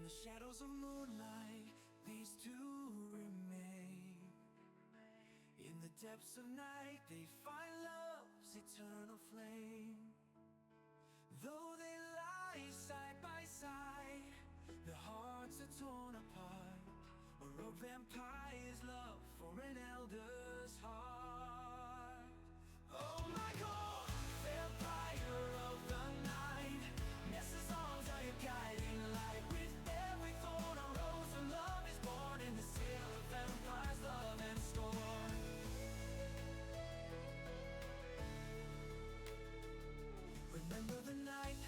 the shadows of moonlight, these two remain. In the depths of night, they find love's eternal flame. Though they lie side by side, their hearts are torn apart. A rogue vampire's love for an elder's heart. Oh my God, vampire of the night, Nessa's arms are your guiding light. With every thorn a rose of love is born in this tale of vampires, love and scorn. Remember the night,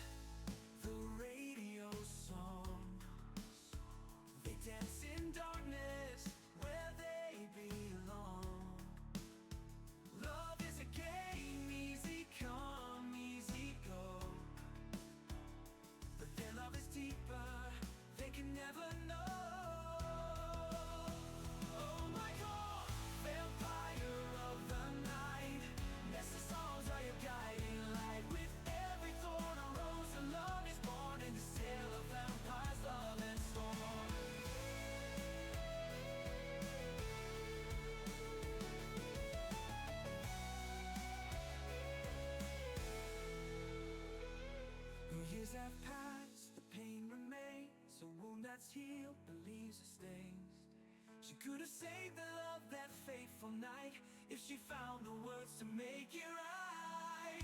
the radio songs, they dance in darkness where they belong. Love is a game, easy come, easy go. But their love is deeper, they can never know. Oh my God, vampire of the night, Nessa's songs are your guiding light. With every thorn a rose of love is born in this tale of vampires, love and scorn. Years have passed, the pain remains. A wound that's healed, believes it stains. She could have saved the love that fateful night if she found the words to make it right.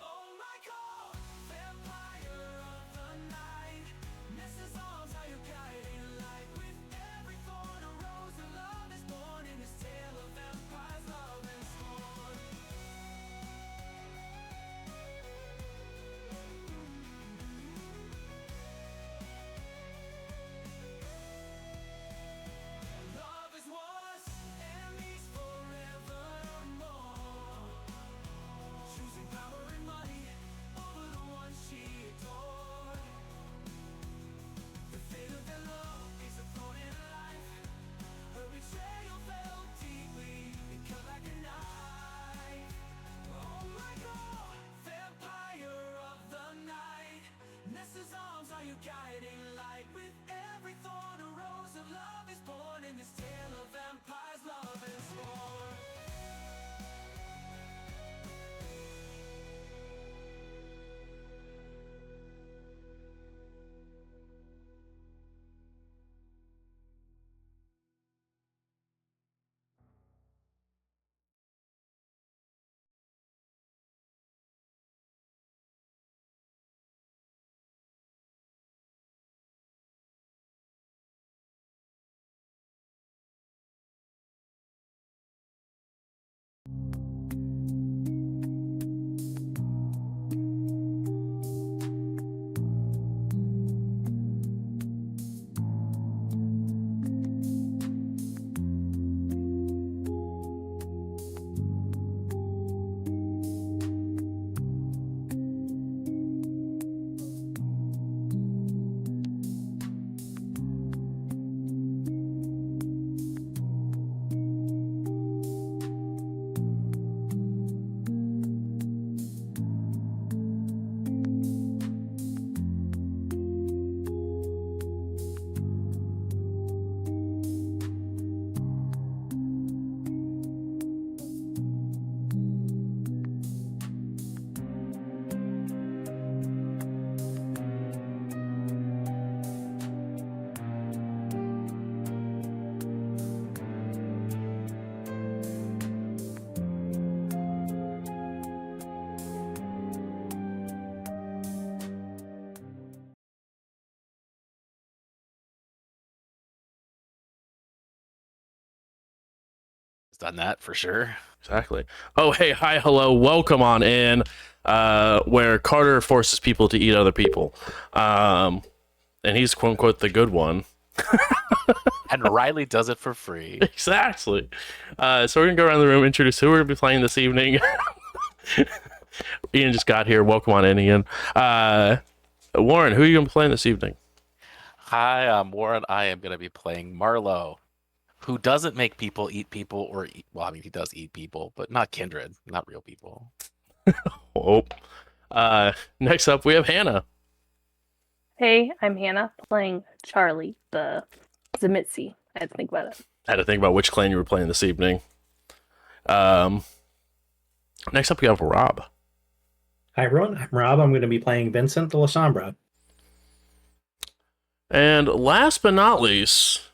Oh my God, vampire of the night, Nessa's arms are your guiding light. With every thorn a rose of love is born in this tale of vampires, love and scorn. Love is was and is forevermore, choosing power and money over the one she adored. The fate of their love is a thorn in her life. Her betrayal fell deeply, it cut like a knife. Oh my God, vampire of the night, Nessa's arms are your guiding light. With every thorn a rose of love is born in this tale of vampires, love and scorn. Done that for sure. Exactly. Oh, hey, hi, hello, welcome on in, where Carter forces people to eat other people. And he's quote unquote the good one. And Riley does it for free. Exactly. So we're gonna go around the room, introduce who we're gonna be playing this evening. Ian just got here. Welcome on in, Ian. Warren, who are you gonna be playing this evening? Hi, I'm Warren. I am going to be playing Marlowe, who doesn't make people eat people or eat, well, I mean, he does eat people, but not kindred, not real people. Oh. Next up, we have Hannah. Hey, I'm Hannah, playing Charlie, the Zemitzi. I had to think about it. I had to think about which clan you were playing this evening. Next up, we have Rob. Hi everyone, I'm Rob. I'm going to be playing Vincent de la Sombra. And last but not least,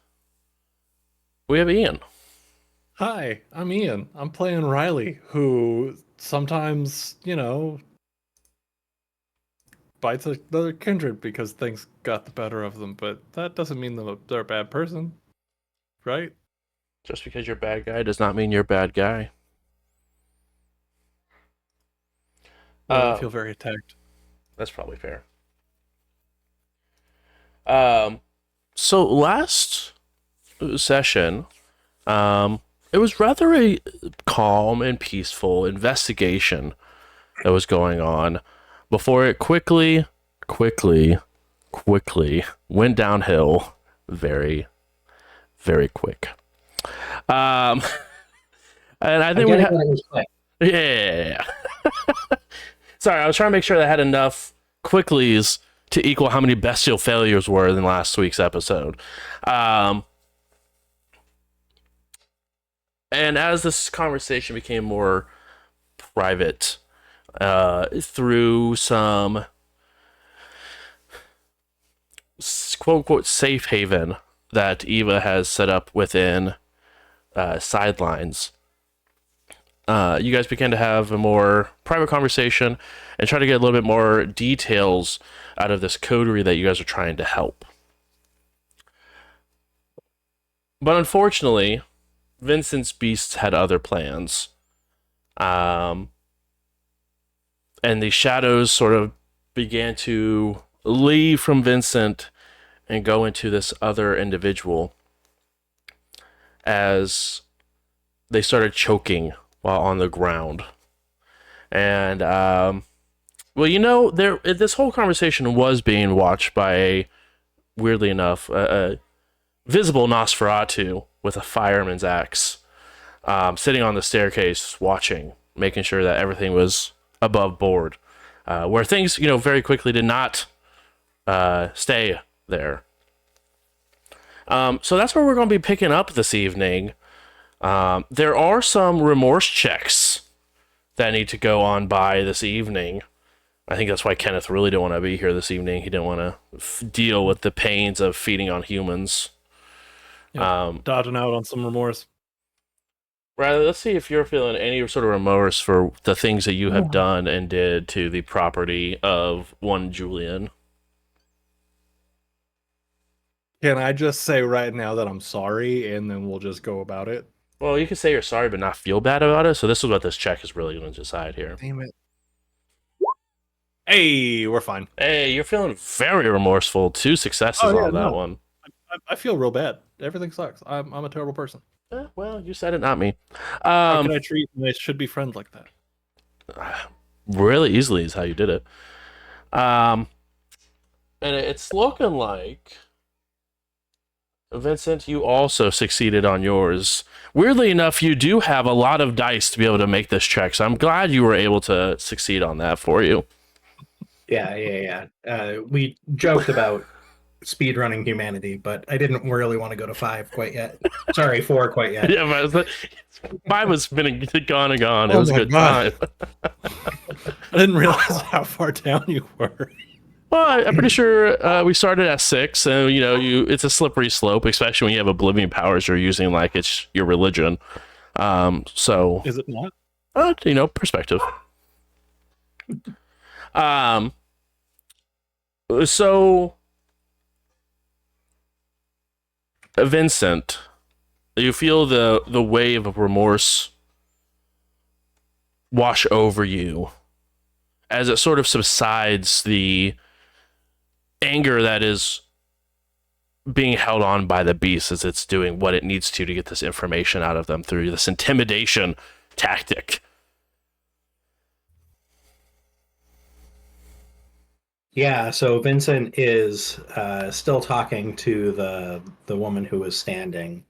we have Ian. Hi, I'm Ian. I'm playing Riley, who sometimes, bites another kindred because things got the better of them, but that doesn't mean they're a bad person, right? Just because you're a bad guy does not mean you're a bad guy. Well, I feel very attacked. That's probably fair. So last session, it was rather a calm and peaceful investigation that was going on before it quickly went downhill very, very quick. And I think we have. Yeah. Sorry, I was trying to make sure that I had enough quicklies to equal how many bestial failures were in last week's episode. And as this conversation became more private, through some quote-unquote safe haven that Eva has set up within Sidelines, you guys began to have a more private conversation and try to get a little bit more details out of this coterie that you guys are trying to help. But unfortunately, Vincent's beasts had other plans. And the shadows sort of began to leave from Vincent and go into this other individual as they started choking while on the ground. And, this whole conversation was being watched by weirdly enough, a visible Nosferatu with a fireman's axe, sitting on the staircase watching, making sure that everything was above board, where things, very quickly did not stay there. So that's where we're going to be picking up this evening. There are some remorse checks that need to go on by this evening. I think that's why Kenneth really didn't want to be here this evening. He didn't want to deal with the pains of feeding on humans. Dodging out on some remorse. Riley, let's see if you're feeling any sort of remorse for the things that you have done and did to the property of one Julian. Can I just say right now that I'm sorry, and then we'll just go about it? Well, you can say you're sorry but not feel bad about it, so this is what this check is really going to decide here. Damn it. Hey, we're fine. Hey, you're feeling very remorseful. 2 successes on that one. I feel real bad. Everything sucks. I'm a terrible person. Well, you said it, not me. How can I treat my should be friends like that? Really easily is how you did it. And it's looking like, Vincent, you also succeeded on yours. Weirdly enough, you do have a lot of dice to be able to make this check, so I'm glad you were able to succeed on that for you. Yeah. We joked about speedrunning humanity, but I didn't really want to go to 5 quite yet. Sorry, 4 quite yet. Yeah, but 5 was been gone and gone. It was a good time. I didn't realize how far down you were. Well, I'm pretty sure we started at 6, and it's a slippery slope, especially when you have oblivion powers you're using like it's your religion. So Is it not? Perspective. So Vincent, you feel the wave of remorse wash over you as it sort of subsides the anger that is being held on by the beast as it's doing what it needs to get this information out of them through this intimidation tactic. Yeah, so Vincent is still talking to the woman who was standing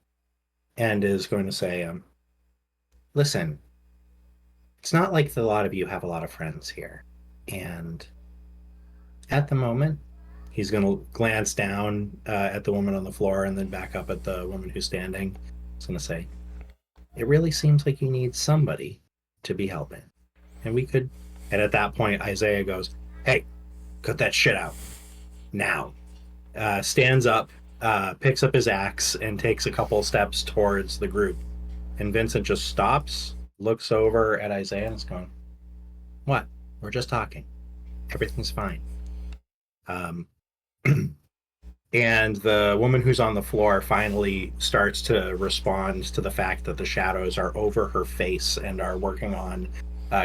and is going to say, listen, it's not like a lot of you have a lot of friends here. And at the moment, He's going to glance down at the woman on the floor and then back up at the woman who's standing. He's going to say, it really seems like you need somebody to be helping. And we could... And at that point, Isaiah goes, hey, cut that shit out. Now. Stands up, picks up his axe, and takes a couple steps towards the group. And Vincent just stops, looks over at Isaiah, and is going, what? We're just talking. Everything's fine. And the woman who's on the floor finally starts to respond to the fact that the shadows are over her face and are working on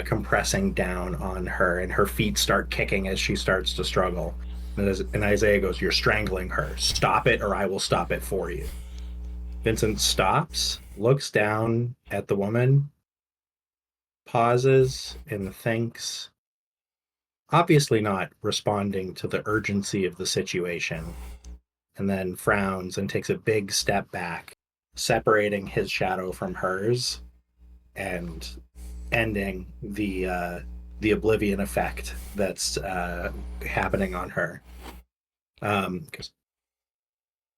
compressing down on her, and her feet start kicking as she starts to struggle. And Isaiah goes, you're strangling her. Stop it, or I will stop it for you. Vincent stops, looks down at the woman, pauses, and thinks, obviously not responding to the urgency of the situation, and then frowns and takes a big step back, separating his shadow from hers and ending the oblivion effect that's happening on her. Because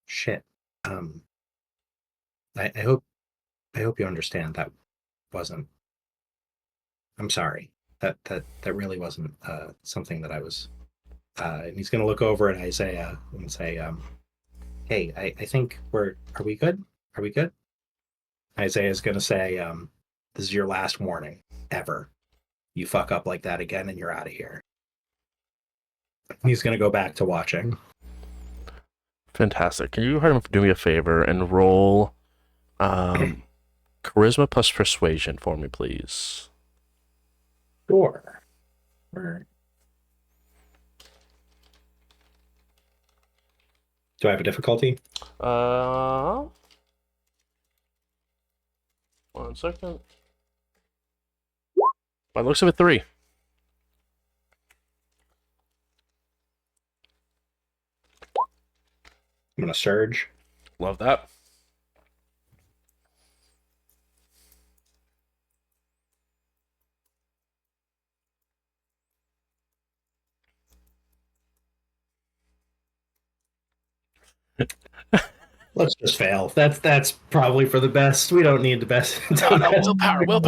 shit. I hope you understand that wasn't. I'm sorry. That really wasn't something that I was. And he's going to look over at Isaiah and say, "Hey, I think Are we good? Are we good?" Isaiah's going to say, "This is your last warning ever. You fuck up like that again, and you're out of here." He's going to go back to watching. Fantastic. Can you do me a favor and roll charisma plus persuasion for me, please? Sure. Do I have a difficulty? 1 second. By the looks of it, 3. I'm going to surge. Love that. Let's just fail. That's probably for the best. We don't need the best. No, willpower. No.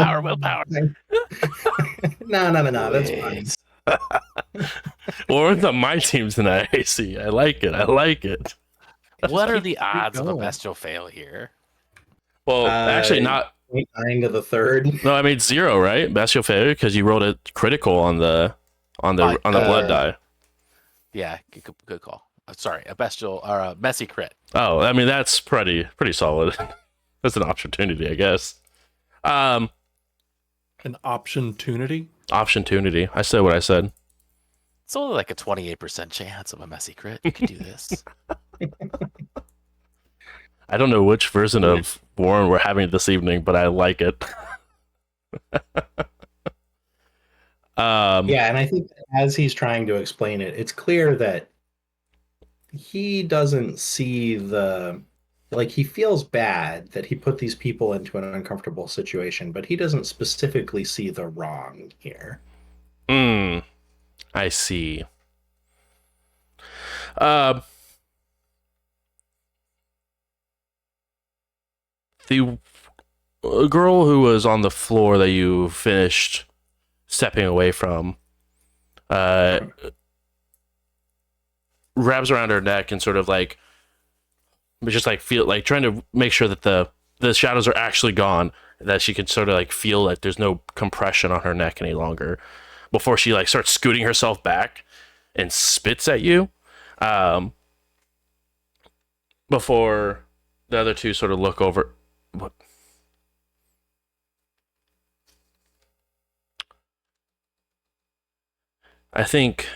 That's fine. Or the my team tonight, AC. I like it. What are the odds of a bestial fail here? Well, actually not. 0.9 to the third. No, I made 0, right? Bestial failure, because you rolled a critical on the blood die. Yeah, good call. Sorry, a bestial or a messy crit. Oh, I mean that's pretty solid. That's an opportunity, I guess. An optiontunity? Optiontunity. I said what I said. It's only like a 28% chance of a messy crit. You can do this. I don't know which version of Warren we're having this evening, but I like it. Yeah, and I think as he's trying to explain it, it's clear that he doesn't see he feels bad that he put these people into an uncomfortable situation, but he doesn't specifically see the wrong here. I see. The girl who was on the floor that you finished stepping away from wraps around her neck and sort of like just like feel like trying to make sure that the shadows are actually gone, that she can sort of like feel like there's no compression on her neck any longer before she like starts scooting herself back and spits at you before the other two sort of look over. What? I think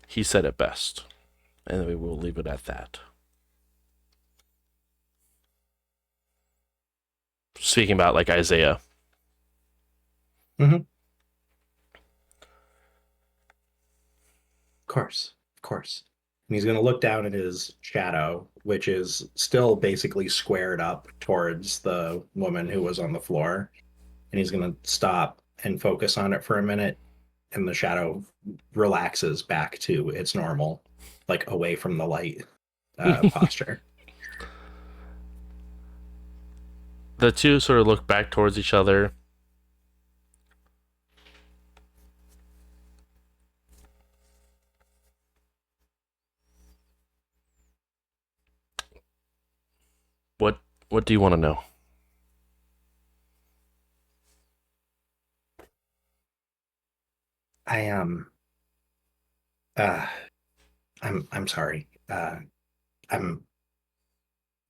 he said it best, and we will leave it at that. Speaking about like Isaiah. Mm-hmm. Of course. And he's going to look down at his shadow, which is still basically squared up towards the woman who was on the floor. And he's going to stop and focus on it for a minute. And the shadow relaxes back to its normal, like away from the light posture. The two sort of look back towards each other. What do you want to know? I am. Uh, I'm sorry. I'm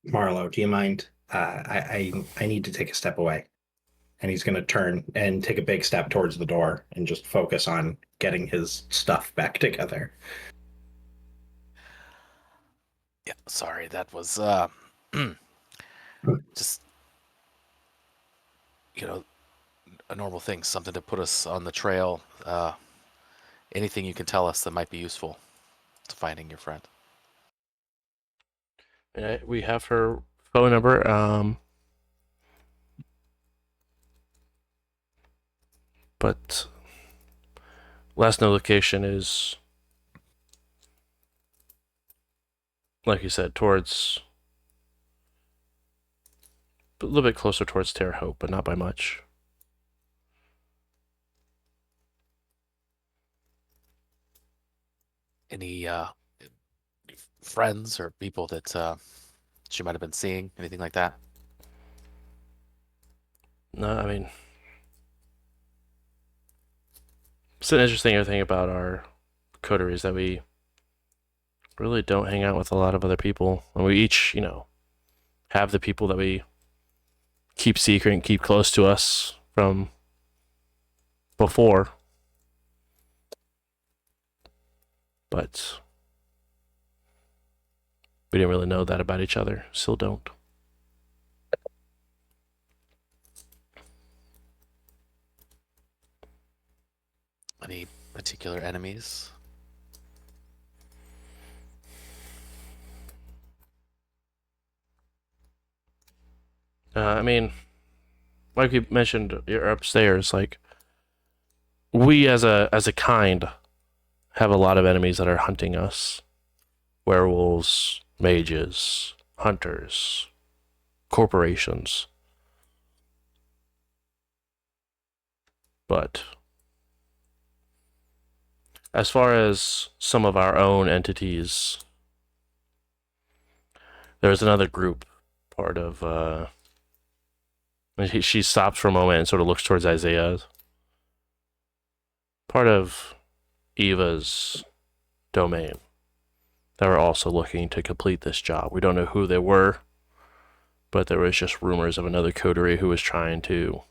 Marlo. Do you mind? I need to take a step away. And he's going to turn and take a big step towards the door and just focus on getting his stuff back together. Yeah, sorry, that was just a normal thing, something to put us on the trail. Anything you can tell us that might be useful to finding your friend. We have her phone number. But last known location is, like you said, towards a little bit closer towards Terre Haute, but not by much. Any friends or people that she might have been seeing, anything like that? No, I mean, it's an interesting thing about our coterie is that we really don't hang out with a lot of other people, and we each, have the people that we keep secret and keep close to us from before. But we didn't really know that about each other. Still don't. Any particular enemies? I mean, like you mentioned, you're upstairs. Like, we as a kind have a lot of enemies that are hunting us: werewolves, mages, hunters, corporations. But as far as some of our own entities, there's another group, part of. She stops for a moment and sort of looks towards Isaiah. Part of Eva's domain that were also looking to complete this job. We don't know who they were, but there was just rumors of another coterie who was trying to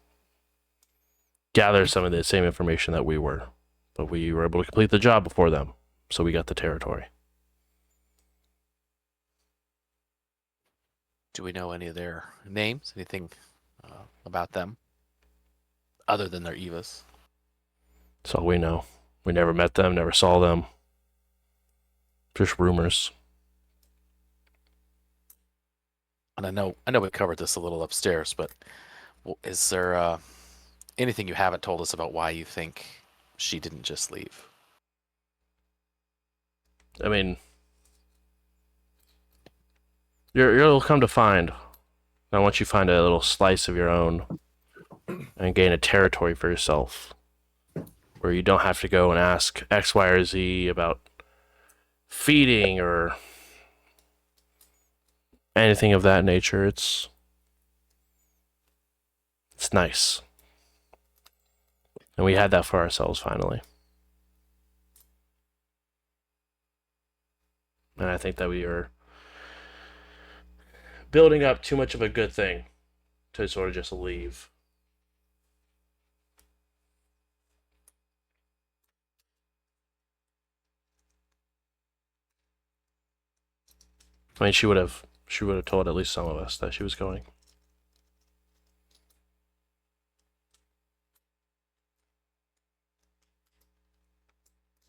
gather some of the same information that we were. But we were able to complete the job before them, so we got the territory. Do we know any of their names? Anything about them other than their Evas? That's all we know. We never met them, never saw them. Just rumors. And I know we covered this a little upstairs, but is there anything you haven't told us about why you think she didn't just leave? I mean, you'll come to find that once you find a little slice of your own and gain a territory for yourself, where you don't have to go and ask X, Y, or Z about feeding or anything of that nature, it's nice. And we had that for ourselves finally. And I think that we are building up too much of a good thing to sort of just leave. I mean, she would have told at least some of us that she was going.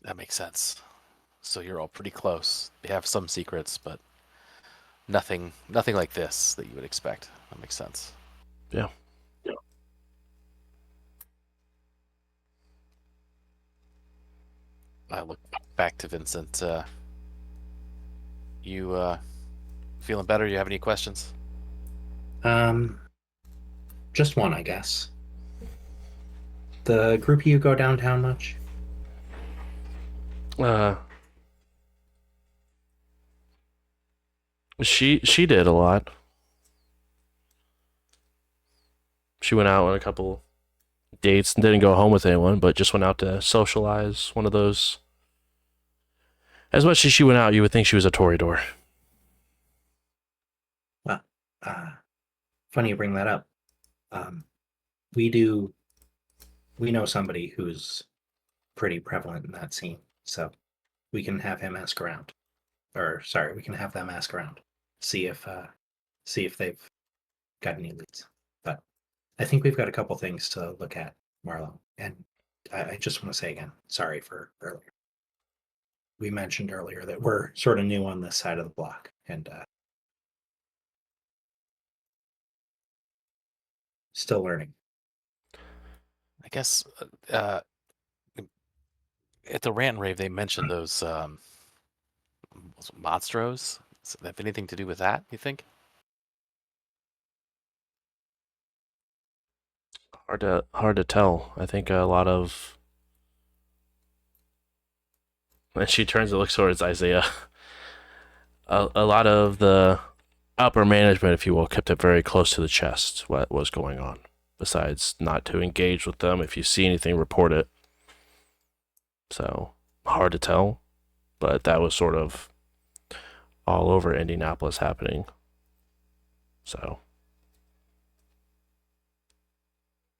That makes sense. So you're all pretty close. You have some secrets, but nothing like this that you would expect. That makes sense. Yeah. I look back to Vincent. You feeling better? You have any questions? Um, just one, I guess. The group of you go downtown much? Uh, she did a lot. She went out on a couple dates and didn't go home with anyone, but just went out to socialize. One of those. As much as she went out, you would think she was a Toreador. Well, uh, funny you bring that up. Um, we do. We know somebody who's pretty prevalent in that scene, so we can have him ask around. Or sorry, we can have them ask around, see if they've got any leads. But I think we've got a couple things to look at, Marlo. And I just want to say again, sorry for earlier. We mentioned earlier that we're sort of new on this side of the block, and still learning. I guess uh, at the rant and rave they mentioned those monstros. Does that have anything to do with that? You think? Hard to tell. I think a lot of. And she turns and looks towards Isaiah. A lot of the upper management, if you will, kept it very close to the chest. What was going on? Besides, not to engage with them. If you see anything, report it. So hard to tell, but that was sort of all over Indianapolis happening. So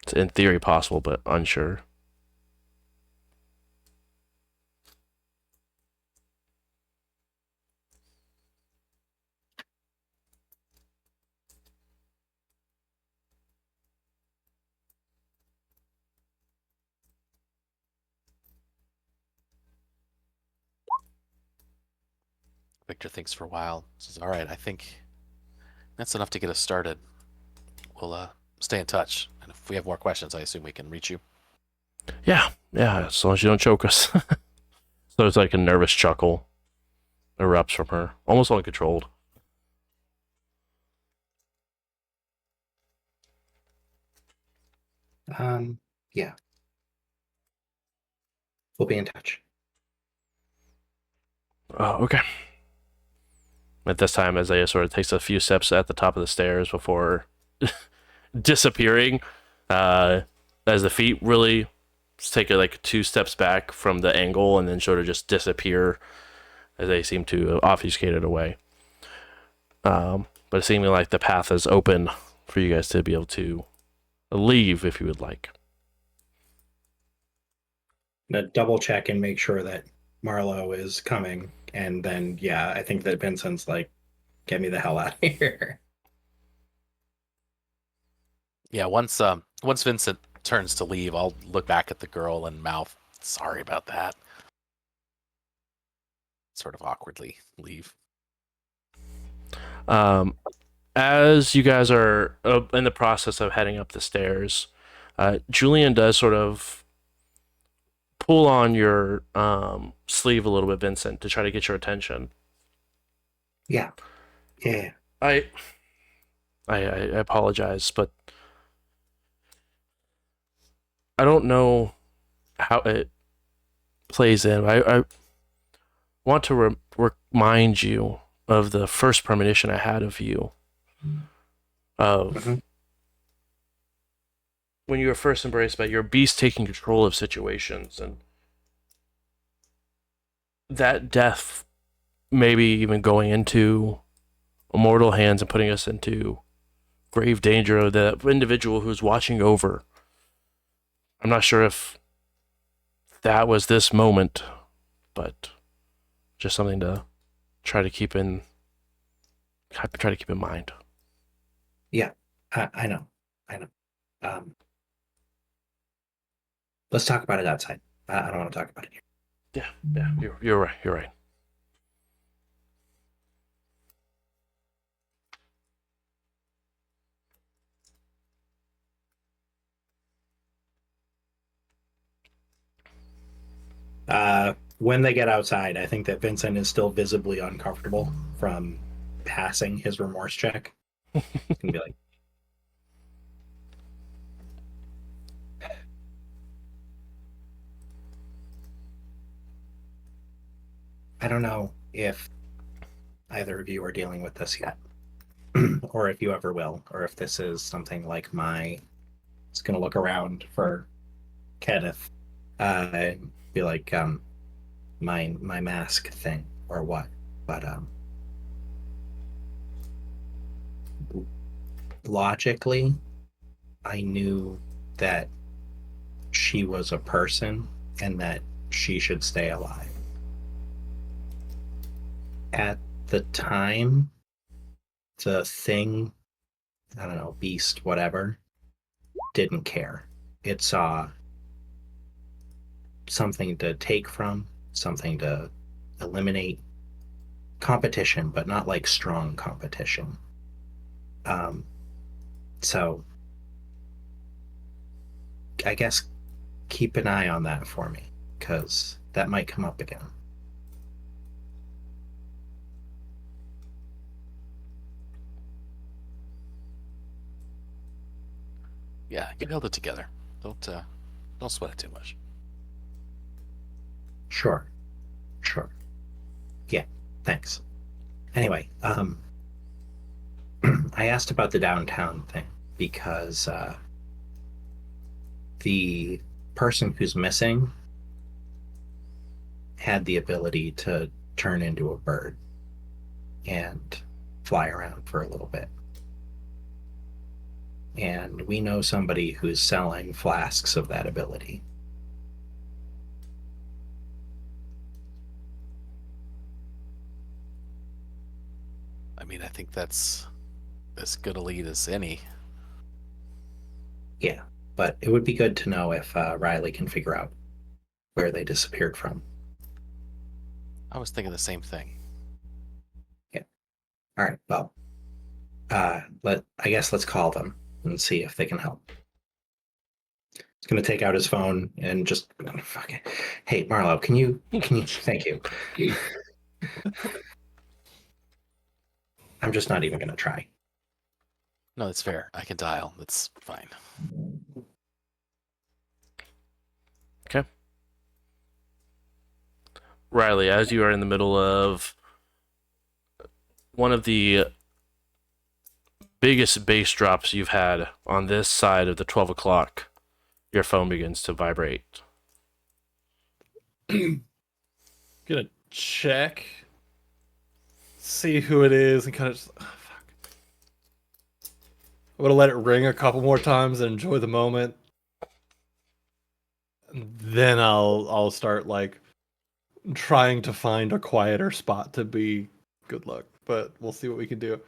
it's in theory possible, but unsure. Victor thinks for a while. Says, "All right, I think that's enough to get us started. We'll stay in touch, and if we have more questions, I assume we can reach you." Yeah, as long as you don't choke us. So it's like a nervous chuckle erupts from her, almost uncontrolled. Yeah, we'll be in touch. Oh, okay. At this time, Isaiah sort of takes a few steps at the top of the stairs before disappearing. As the feet really take like 2 steps back from the angle and then sort of just disappear as they seem to have obfuscated away. But seeming like the path is open for you guys to be able to leave if you would like. Now, double check and make sure that Marlo is coming, and then yeah, I think that Vincent's like, "Get me the hell out of here." Yeah, once Vincent turns to leave, I'll look back at the girl and mouth, "Sorry about that." Sort of awkwardly leave. As you guys are in the process of heading up the stairs, Julian does sort of pull on your sleeve a little bit, Vincent, to try to get your attention. Yeah. I apologize, but I don't know how it plays in. I want to remind you of the first premonition I had of you. Of Mhm. when you were first embraced by your beast taking control of situations, and that death maybe even going into immortal hands and putting us into grave danger of the individual who's watching over. I'm not sure if that was this moment, but just something to try to keep in mind. Yeah, I know. Um, let's talk about it outside. I don't want to talk about it here. Yeah, you're right. You're right. when they get outside, I think that Vincent is still visibly uncomfortable from passing his remorse check. He's gonna be like, I don't know if either of you are dealing with this yet, or if you ever will, or if this is something like my. It's gonna look around for Kenneth, be like, my mask thing or what, but logically, I knew that she was a person and that she should stay alive. At the time, the thing, I don't know, beast, whatever, didn't care. It saw something to take from, something to eliminate, competition, but not like strong competition. So I guess keep an eye on that for me, because that might come up again. Yeah, you held it together. Don't sweat it too much. Sure. Yeah, thanks. Anyway, I asked about the downtown thing because the person who's missing had the ability to turn into a bird and fly around for a little bit. And we know somebody who's selling flasks of that ability. I mean, I think that's as good a lead as any. Yeah, but it would be good to know if Riley can figure out where they disappeared from. I was thinking the same thing. Yeah. All right. Well, I guess let's call them and see if they can help. He's gonna take out his phone and just fuck it. Hey, Marlo, can you? Thank you. I'm just not even gonna try. No, that's fair. I can dial. That's fine. Okay. Riley, as you are in the middle of one of the biggest bass drops you've had on this side of the 12 o'clock, your phone begins to vibrate. Gonna check, see who it is, and kind of just, fuck. I'm gonna let it ring a couple more times and enjoy the moment. And then I'll start like trying to find a quieter spot to be. Good luck, but we'll see what we can do.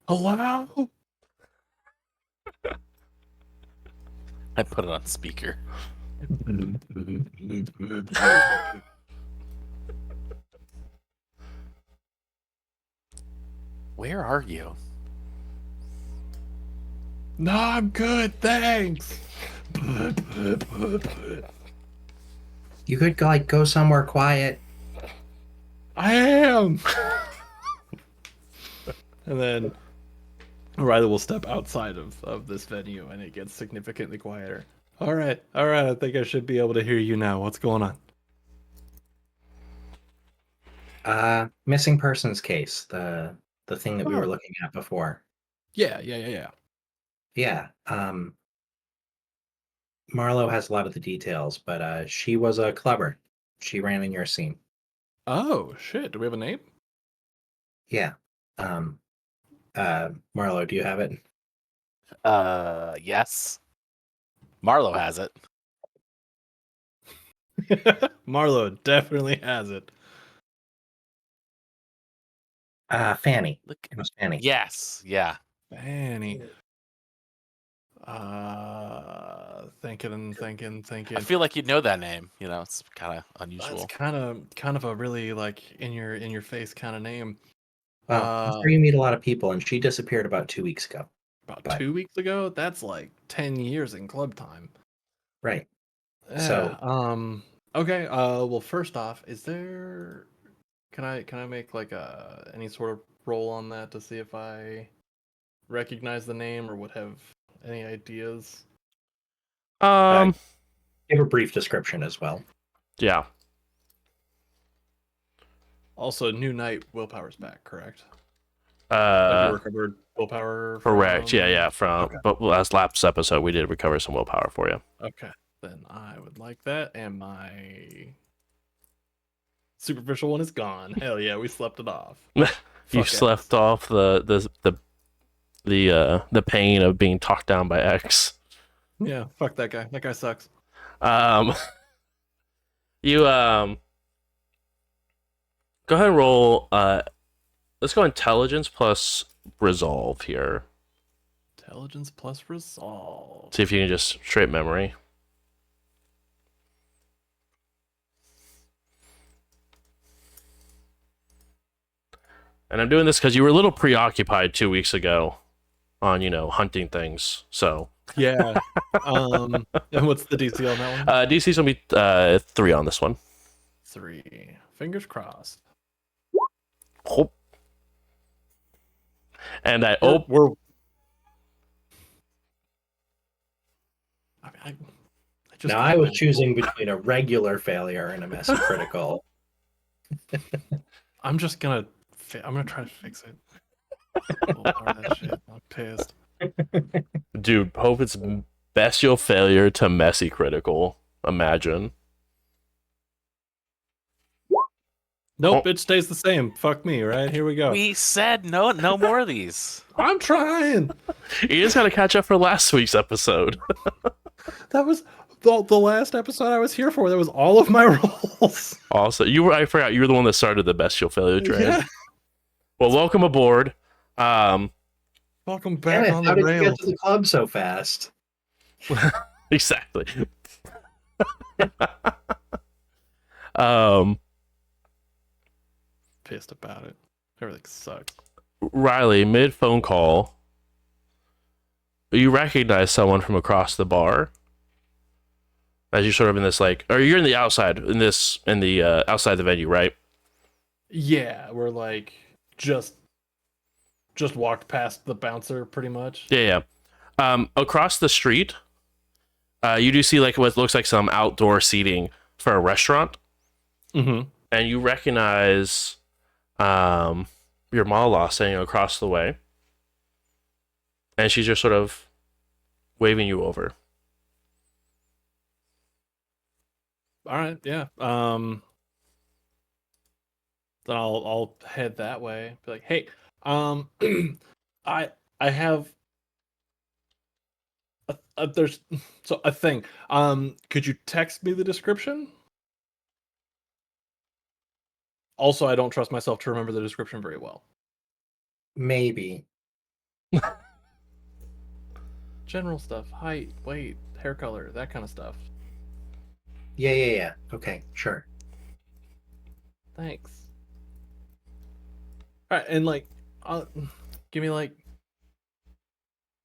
Hello? I put it on speaker. Where are you? No, I'm good, thanks. You could go somewhere quiet. I am. And then Riley will step outside of this venue and it gets significantly quieter. All right. I think I should be able to hear you now. What's going on? Missing persons case, the thing that we were Oh. looking at before. Yeah. Yeah. Marlo has a lot of the details, but she was a clubber. She ran in your scene. Oh shit. Do we have a name? Yeah. Marlo, do you have it? Yes. Marlo has it. Marlo definitely has it. Fanny. Look. It was Fanny. Yes. Yeah. Fanny. Thinking. I feel like you'd know that name. You know, it's kind of unusual. That's kind of a really like in your face kind of name. Well, I'm sure you meet a lot of people, and she disappeared about 2 weeks ago. About 2 weeks ago. That's like 10 years in club time. Right. Yeah, So- Okay. Well, first off, is there? Can I make like any sort of roll on that to see if I recognize the name or would have any ideas? Um, Give a brief description as well. yeah. Also, new night willpower's back, correct? Like you recovered willpower. Correct. From... Yeah. From Okay. but last episode, we did recover some willpower for you. Okay. Then I would like that, and my superficial one is gone. Hell yeah, we slept it off. You Fuck slept X. off the pain of being talked down by X. Yeah, fuck that guy. That guy sucks. You go ahead and roll. Let's go intelligence plus resolve here. Intelligence plus resolve. See if you can just straight memory. And I'm doing this because you were a little preoccupied 2 weeks ago on, hunting things. So Yeah. And what's the DC on that one? DC's gonna be 3 on this one. 3. Fingers crossed. Hope. And I We're... I just Now, I was choosing between a regular failure and a messy critical. I'm just gonna. I'm gonna try to fix it. Willpower that shit. I'm pissed. Dude, hope it's bestial failure to messy critical. Imagine. Nope, it stays the same. Fuck me, right? Here we go. We said no more of these. I'm trying. You just gotta catch up for last week's episode. That was the last episode I was here for. That was all of my rolls. Also, I forgot you were the one that started the bestial failure train. Yeah. Well, welcome aboard. Welcome back on How the did you get rails. to the club so fast? Exactly. Pissed about it. Everything sucks. Riley, mid phone call, you recognize someone from across the bar as you're sort of in this or you're in the outside outside the venue, right? Yeah, we're like just walked past the bouncer pretty much. Yeah. Across the street, you do see what looks like some outdoor seating for a restaurant. Mm-hmm. And you recognize your Mala standing across the way. And she's just sort of waving you over. All right, yeah. Then I'll head that way. Be like, hey, I have there's a thing. Could you text me the description? Also, I don't trust myself to remember the description very well. Maybe. General stuff, height, weight, hair color, that kind of stuff. Yeah. Okay, sure. Thanks. All right, and give me I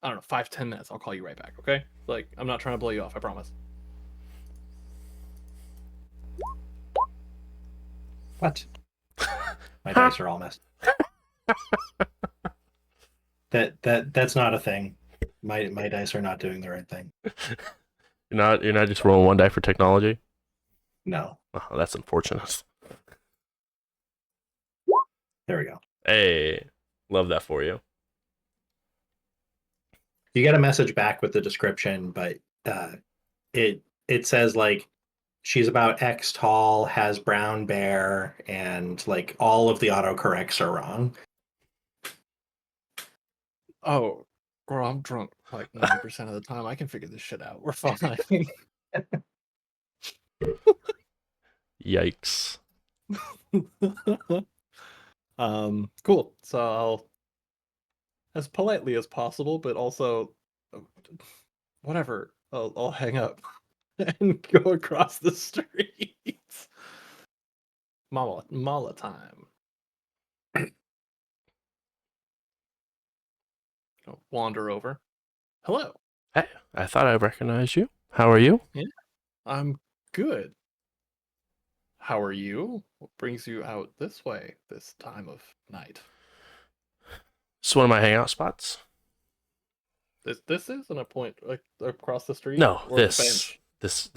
don't know, 5-10 minutes. I'll call you right back, okay? I'm not trying to blow you off, I promise. What? My dice are all messed. That's not a thing. My dice are not doing the right thing. You're not just rolling one die for technology? No. Oh, that's unfortunate. There we go. Hey, love that for you. You get a message back with the description, but it says she's about X tall, has brown hair, and all of the autocorrects are wrong. Oh, girl, I'm drunk 90% of the time. I can figure this shit out. We're fine. Yikes. Cool. So I'll, as politely as possible, but also whatever, I'll hang up and go across the street. Mala time. I'll wander over. Hello. Hey, I thought I recognized you. How are you? I'm good. how are you? What brings you out this way this time of night? It's one of my hangout spots. This isn't a point like across the street No, or the bench. this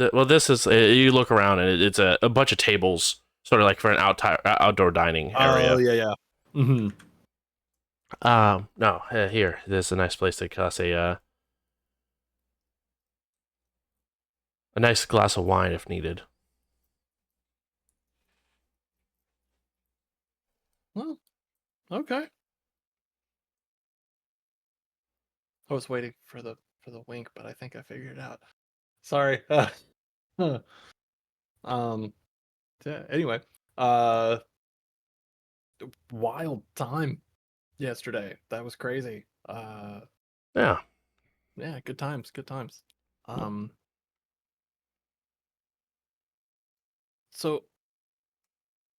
is. You look around and it's a bunch of tables, sort of like for an outdoor dining area. Oh yeah. Mm-hmm. No, here. This is a nice place to cuss a nice glass of wine if needed. Well, okay. I was waiting for the wink, but I think I figured it out. Sorry. Huh. Yeah, anyway, uh, wild time yesterday. That was crazy. Yeah. Yeah, good times, good times. Um, so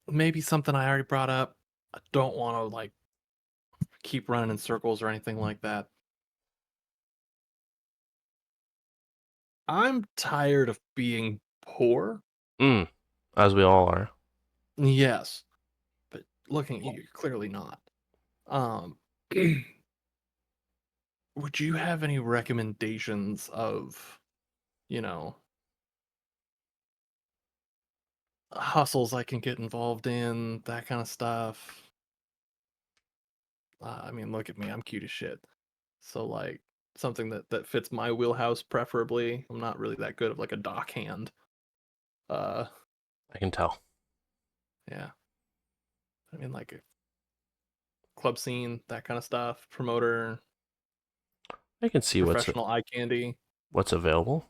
maybe something I already brought up. I don't want to like keep running in circles or anything like that. I'm tired of being poor. As we all are. Yes, but looking at you, you're clearly not. Um, would you have any recommendations of, you know, hustles I can get involved in, that kind of stuff? I mean, look at me, I'm cute as shit. So like something that fits my wheelhouse preferably. I'm not really that good of like a dock hand. Uh, I can tell. yeah. I mean, like a club scene, that kind of stuff, promoter, I can see professional eye candy. what's available.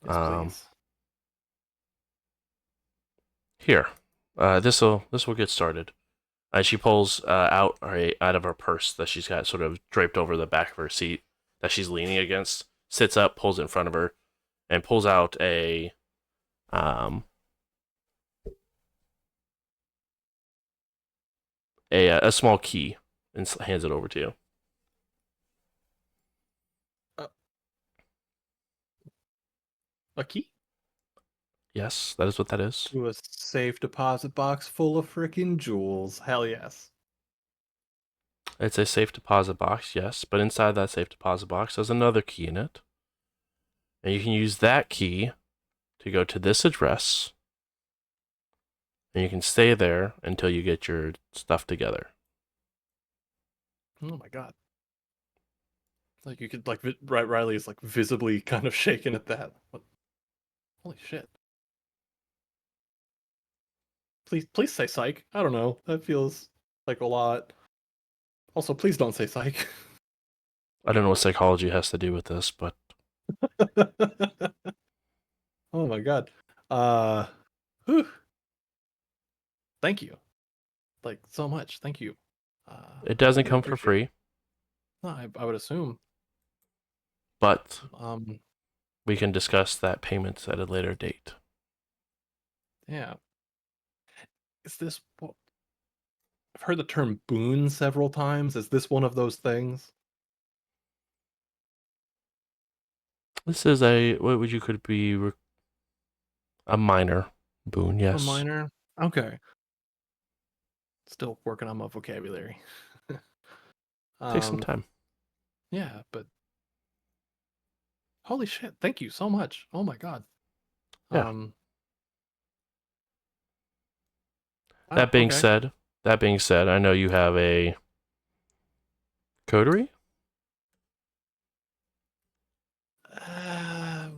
Yes, please. Here. This will get started. And she pulls out of her purse that she's got sort of draped over the back of her seat that she's leaning against. Sits up, pulls it in front of her, and pulls out a small key and hands it over to you. A key Yes, that is what that is. to a safe deposit box full of freaking jewels. Hell yes. It's a safe deposit box, yes, but inside that safe deposit box there's another key in it. And you can use that key to go to this address, and you can stay there until you get your stuff together. Oh my god. Like you could like Riley is like visibly kind of shaken at that. What? Holy shit. Please say psych. I don't know. That feels like a lot. Also, please don't say psych. I don't know what psychology has to do with this, but Oh my god. Uh whew. Thank you. Like so much. Thank you. it doesn't Really come for appreciate it. free. No, I would assume. But Um we can discuss that payment at a later date. yeah. Is this I've heard the term boon several times. Is this one of those things? This is what would you could be a minor boon, yes. A minor? Okay. Still working on my vocabulary. Take some time. Yeah, but holy shit, thank you so much. Oh my god. Yeah. Wow, That being okay. said, I know you have a coterie.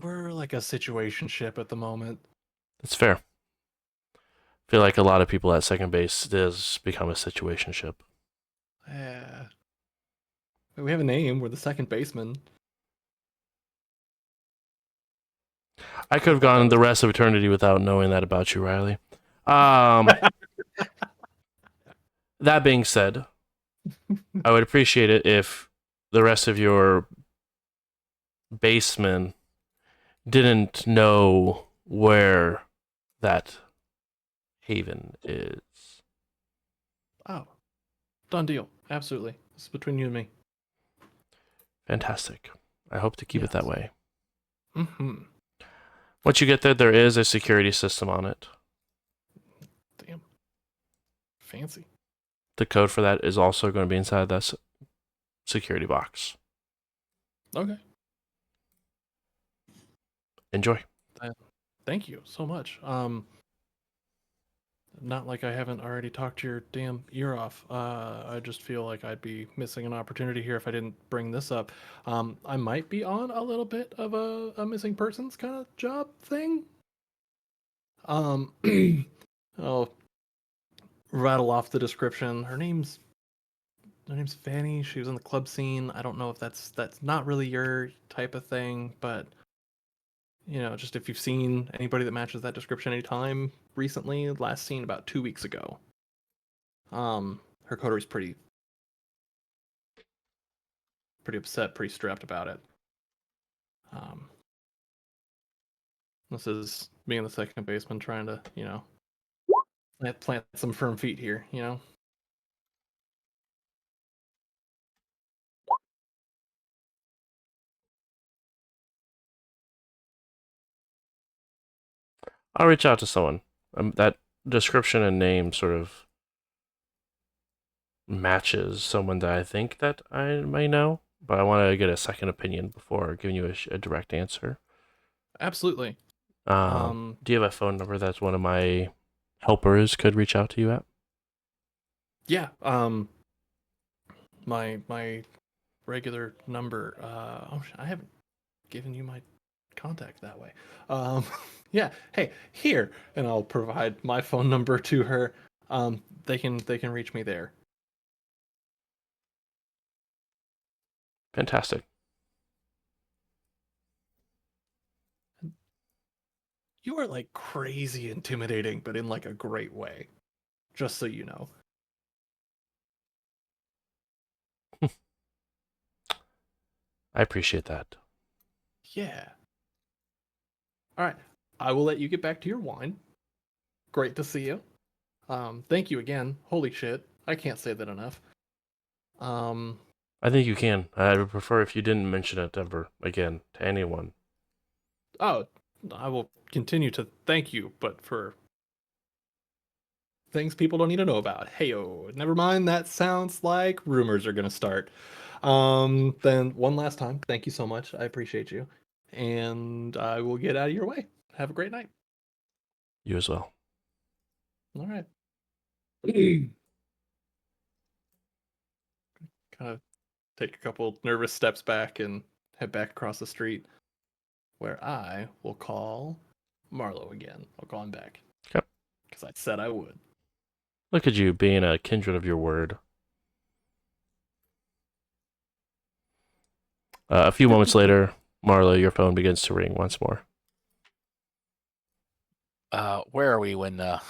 We're like a situationship at the moment. That's fair. I feel like a lot of people at second base does become a situationship. Yeah. We have a name. We're the second baseman. I could have gone the rest of eternity without knowing that about you, Riley. That being said, I would appreciate it if the rest of your basemen didn't know where that haven is. Oh, done deal. Absolutely. It's between you and me. Fantastic. I hope to keep it that way. Mm-hmm. Once you get there, there is a security system on it. Damn. Fancy. The code for that is also going to be inside that security box. Okay. Enjoy. Thank you so much. Not like I haven't already talked your damn ear off. I just feel like I'd be missing an opportunity here if I didn't bring this up. I might be on a little bit of a missing persons kind of job thing. I'll rattle off the description. Her name's Fanny. She was in the club scene. I don't know if that's not really your type of thing, but just if you've seen anybody that matches that description anytime recently, last seen about 2 weeks ago. Her coterie is pretty upset, pretty strapped about it. This is being the second baseman trying to, plant some firm feet here, I'll reach out to someone. That description and name sort of matches someone that I think that I may know, but I want to get a second opinion before giving you a direct answer. Absolutely. Do you have a phone number that one of my helpers could reach out to you at? Yeah. My regular number. I haven't given you my contact that way. Yeah. Hey, here, and I'll provide my phone number to her. They can reach me there. Fantastic. You are like crazy intimidating, but in like a great way. Just so you know. I appreciate that. Yeah. All right. I will let you get back to your wine. Great to see you. Thank you again. Holy shit. I can't say that enough. I think you can. I would prefer if you didn't mention it ever again to anyone. Oh, I will continue to thank you, but for things people don't need to know about. Heyo, never mind. That sounds like rumors are gonna start. Then one last time, thank you so much. I appreciate you, and I will get out of your way. Have a great night. You as well. All right. Kind of take a couple nervous steps back and head back across the street, where I will call Marlowe again. I'll call him back. Okay. Because I said I would. Look at you being a kindred of your word. A few moments later, Marlo, your phone begins to ring once more. Where are we when that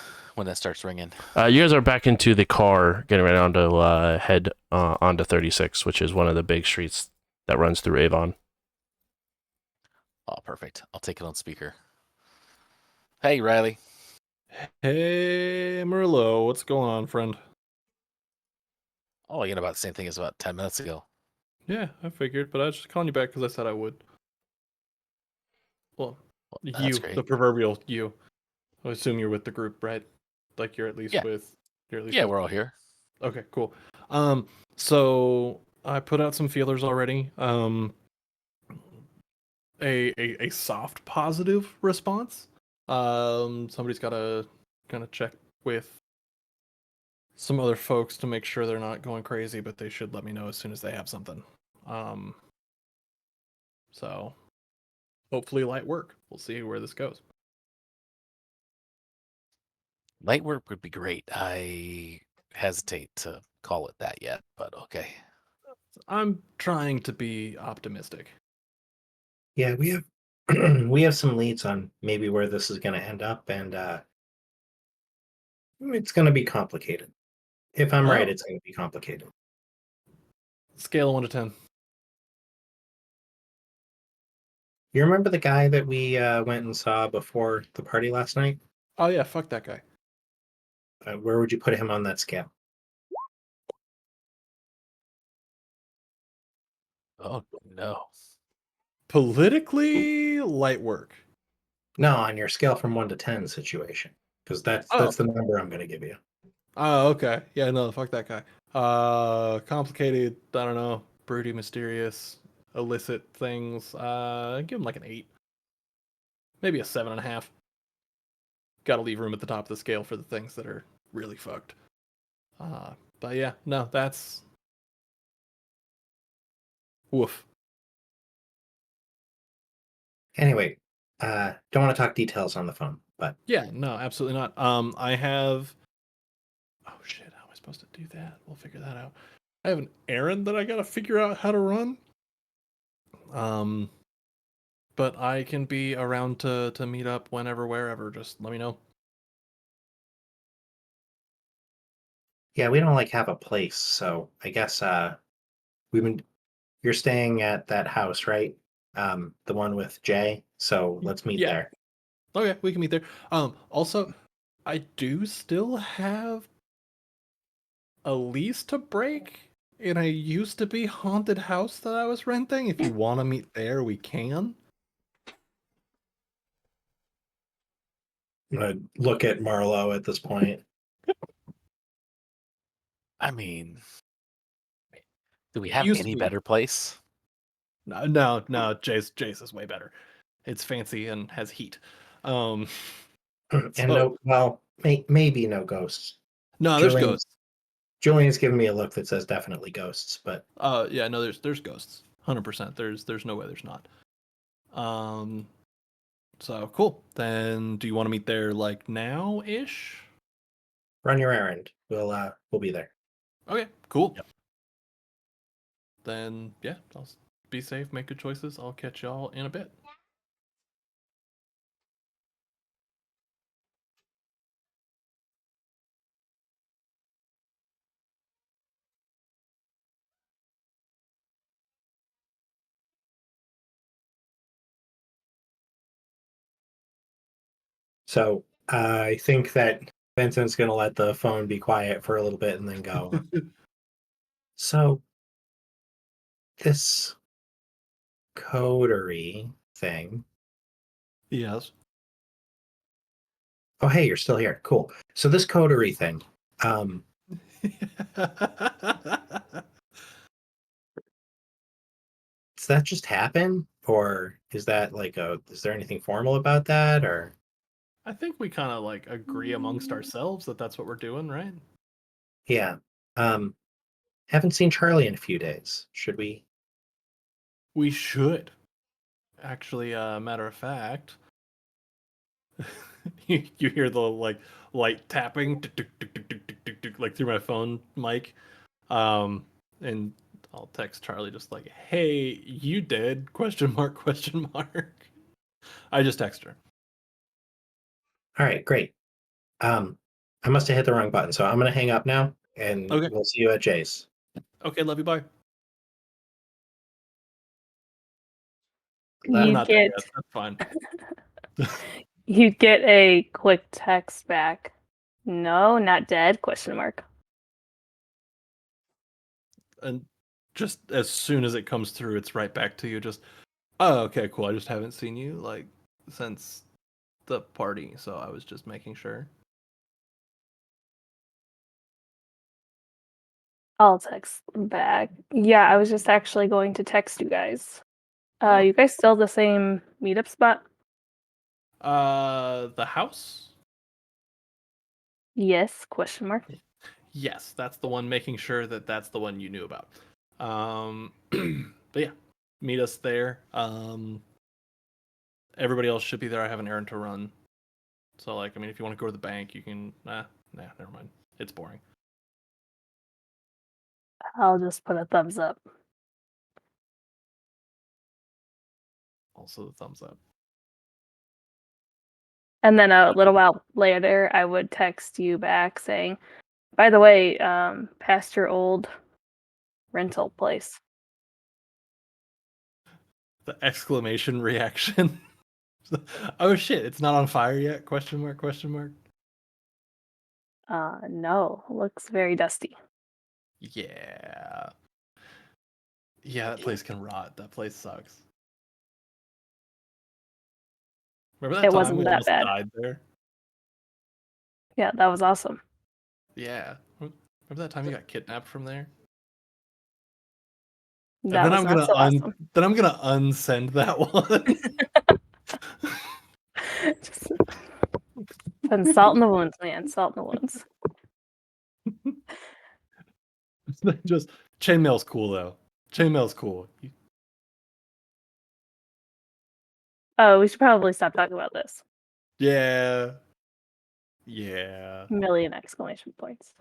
starts ringing? You guys are back into the car, getting ready on to head onto 36, which is one of the big streets that runs through Avon. Oh, perfect. I'll take it on speaker. Hey, Riley. Hey, Merlot, what's going on, friend? Oh, about the same thing as about 10 minutes ago. Yeah, I figured, but I was just calling you back because I said I would. Well, That's great. the proverbial you. I assume you're with the group, right? Like you're at least Yeah. with. Yeah, we're all here. Okay, cool. So I put out some feelers already. A soft positive response. Somebody's got to kind of check with some other folks to make sure they're not going crazy, but they should let me know as soon as they have something. So hopefully light work. We'll see where this goes. Light work would be great. I hesitate to call it that yet, but okay. I'm trying to be optimistic. Yeah, we have we have some leads on maybe where this is going to end up, and it's going to be complicated. If I'm right, Oh. it's going to be complicated. Scale of 1 to 10. You remember the guy that we went and saw before the party last night? Oh yeah, fuck that guy. Where would you put him on that scale? Oh, no. Politically light work. No, on your scale from 1 to 10 situation, because that's Oh. the number I'm going to give you. Oh, okay. Yeah, no, fuck that guy. Complicated, I don't know, broody, mysterious, illicit things. Give him like an 8. Maybe a 7.5. Gotta leave room at the top of the scale for the things that are really fucked. But yeah, no, that's woof. Anyway, don't want to talk details on the phone, but Yeah, no, absolutely not. I have. Oh shit, how am I supposed to do that? We'll figure that out. I have an errand that I gotta figure out how to run. But I can be around to meet up whenever, wherever. Just let me know. yeah, we don't like have a place, so I guess we've been you're staying at that house, right? The one with Jay. So let's meet Yeah. there. Okay, we can meet there. Also, I do still have a lease to break in a used to be haunted house that I was renting. If you want to meet there, we can. I'm gonna look at Marlowe at this point. I mean, do we It have used to any be. better place? No. Jace is way better. It's fancy and has heat. Um, And so maybe no ghosts. no, there's Julian's ghosts. Julian's giving me a look that says definitely ghosts, but Yeah, no, there's ghosts. 100%. There's no way there's not. Um, so cool. Then do you want to meet there like now-ish? run your errand. We'll be there. Okay, cool. Yep. Then yeah, I'll be safe, make good choices. I'll catch y'all in a bit. So I think that Vincent's gonna let the phone be quiet for a little bit and then go. So this coterie thing. Yes. Oh, hey, you're still here. Cool. So this coterie thing. Um, does that just happen, or is that like is there anything formal about that, or I think we kind of like agree amongst ourselves that that's what we're doing, right? yeah? Um, haven't seen Charlie in a few days. Should we? We should. Actually, matter of fact, you hear the like light tapping tick, tick, tick, tick, tick, tick, tick, tick, like through my phone mic. And I'll text Charlie just like, "Hey, you dead?" Question mark, question mark. I just text her. All right, great. I must have hit the wrong button, so I'm gonna hang up now, and Okay. we'll see you at Jay's. Okay, love you, bye. That- I'm You not there get yet. That's fine. you get a quick text back. No, not dead? Question mark. And just as soon as it comes through, it's right back to you. Just, oh, okay, cool. I just haven't seen you like since the party, so I was just making sure. I'll text back. Yeah, I was just actually going to text you guys. Oh. You guys still the same meetup spot? The house? Yes? Question mark. Yes, that's the one. Making sure that that's the one you knew about. But yeah, meet us there. Everybody else should be there. I have an errand to run. So like, I mean, if you want to go to the bank, you can. Nah, never mind. It's boring. I'll just put a thumbs up. Also, the thumbs up. And then a little while later, I would text you back saying, by the way, past your old rental place. The exclamation reaction. Oh shit! It's not on fire yet? Question mark? Question mark? No, looks very dusty. Yeah. Yeah, that place can rot. That place sucks. Remember that It time wasn't we that almost bad. died there? Yeah, that was awesome. Yeah. Remember that time you got kidnapped from there? And That then was I'm not gonna so awesome. then I'm gonna unsend that one. Just putting salt in the wounds, man. Salt in the wounds. Just chainmail's cool though. Chainmail's cool. Oh, we should probably stop talking about this. Yeah. Yeah. Million exclamation points.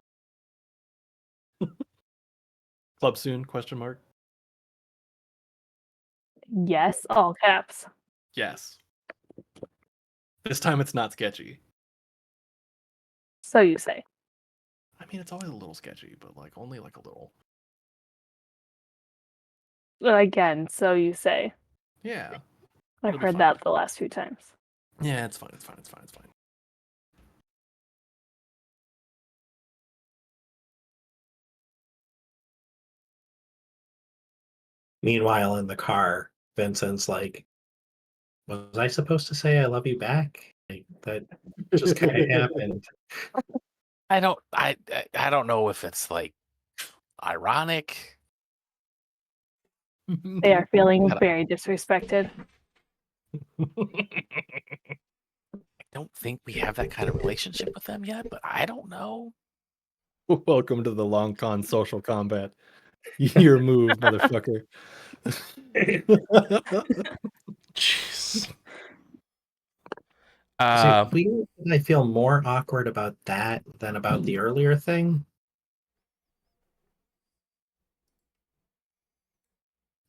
Club soon? Question mark. Yes, all caps. Yes. This time it's not sketchy. So you say. I mean, it's always a little sketchy, but like only like a little. Again, so you say. Yeah. I've It'll be heard fine. that the last few times. Yeah, it's fine. It's fine. It's fine. It's fine. Meanwhile, in the car, Vincent's like, "Was I supposed to say I love you back?" Like, that just kind of happened. I don't know if it's like ironic. They are feeling Kinda- very disrespected. I don't think we have that kind of relationship with them yet, but I don't know. Welcome to the long con social combat. Your move, motherfucker. Jeez. Is it weird that I feel more awkward about that than about the earlier thing?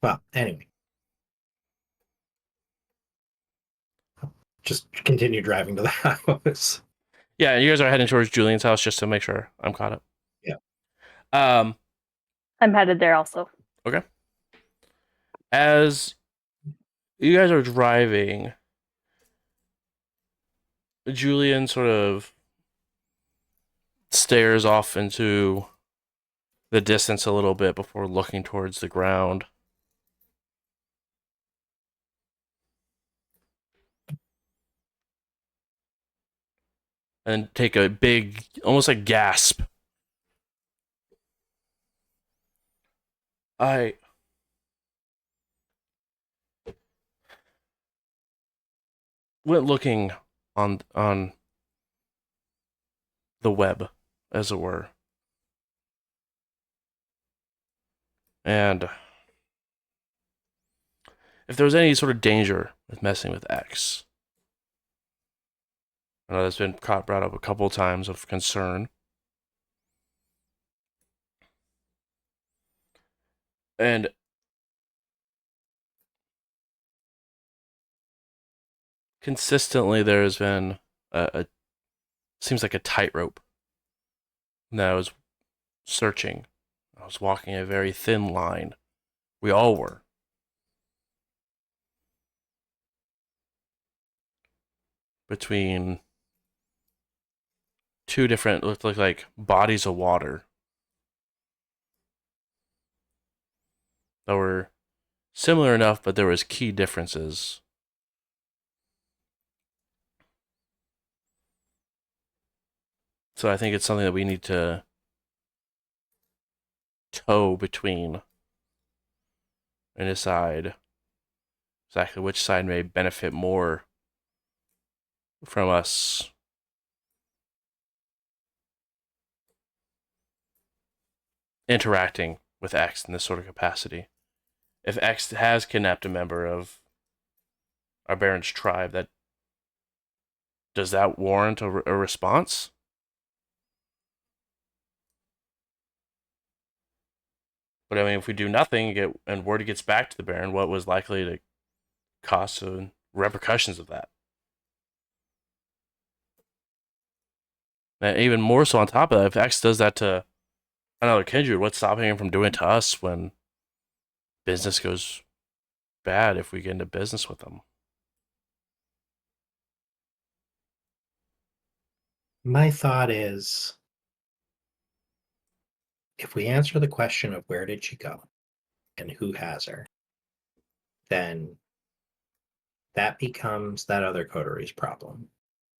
Well, anyway. Just continue driving to the house. Yeah, you guys are heading towards Julian's house just to make sure I'm caught up. Yeah. I'm headed there also. Okay. As you guys are driving, Julian sort of stares off into the distance a little bit before looking towards the ground. And take a big, almost like gasp. I went looking on the web, as it were. And if there was any sort of danger with messing with X, I know that's been brought up a couple of times of concern. And consistently there has been a seems like a tightrope that I was searching. I was walking a very thin line. We all were. Between two different, looked like bodies of water that were similar enough, but there was key differences. So I think it's something that we need to toe between and decide exactly which side may benefit more from us interacting with X in this sort of capacity. If X has kidnapped a member of our Baron's tribe, that does that warrant a response? But I mean, if we do nothing and word gets back to the Baron, what was likely to cost and repercussions of that? And even more so on top of that, if X does that to another kindred, what's stopping him from doing it to us when business goes bad if we get into business with them? My thought is, if we answer the question of where did she go and who has her, then that becomes that other coteries problem.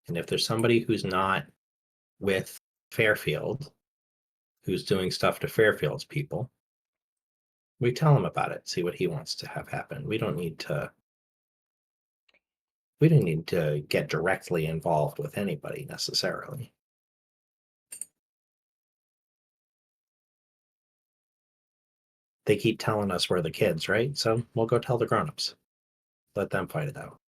And if there's somebody who's not with Fairfield, who's doing stuff to Fairfield's people, we tell him about it, see what he wants to have happen. We don't need to get directly involved with anybody necessarily. They keep telling us we're the kids, right? So we'll go tell the grown-ups. Let them fight it out.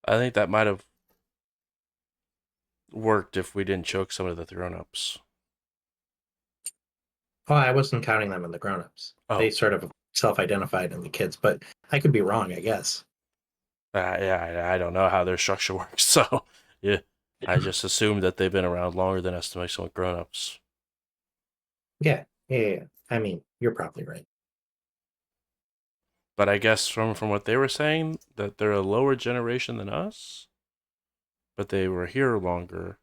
I think that might have worked if we didn't choke some of the grown-ups. Oh, I wasn't counting them in the grown-ups. Oh. They sort of self-identified in the kids, but I could be wrong, I guess. Yeah, I don't know how their structure works, so yeah, I just assumed that they've been around longer than estimation with grown-ups. Yeah. I mean, you're probably right. But I guess from what they were saying, that they're a lower generation than us, but they were here longer.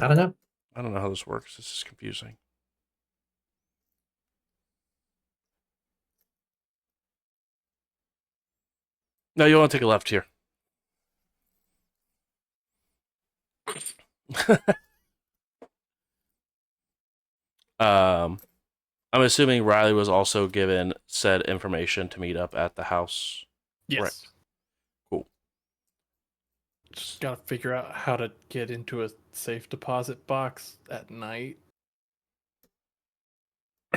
I don't know. I don't know how this works. This is confusing. No, you want to take a left here. I'm assuming Riley was also given said information to meet up at the house. Yes. Right. Cool. Just gotta figure out how to get into a safe deposit box at night.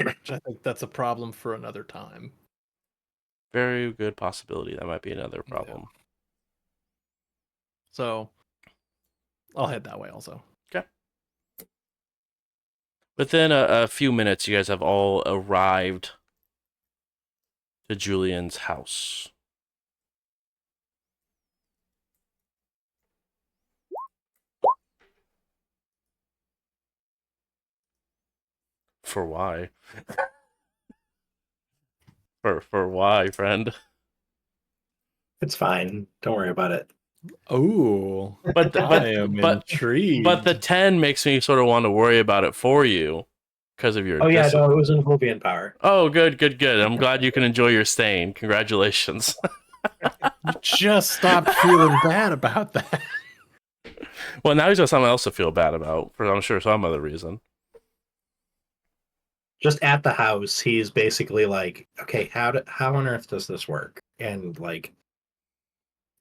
Which I think that's a problem for another time. Very good possibility. That might be another problem. Yeah. So I'll head that way also. Okay. Within a few minutes, you guys have all arrived to Julian's house. For why? For why, friend? It's fine. Don't worry about it. Oh, But intrigued. But the 10 makes me sort of want to worry about it for you because of your. Oh yeah, no, it was an oblivion power. Oh, good. I'm glad you can enjoy your stain. Congratulations. You just stopped feeling bad about that. Well, now he's got something else to feel bad about for, I'm sure, some other reason. Just at the house, he's basically like, okay, how on earth does this work? And like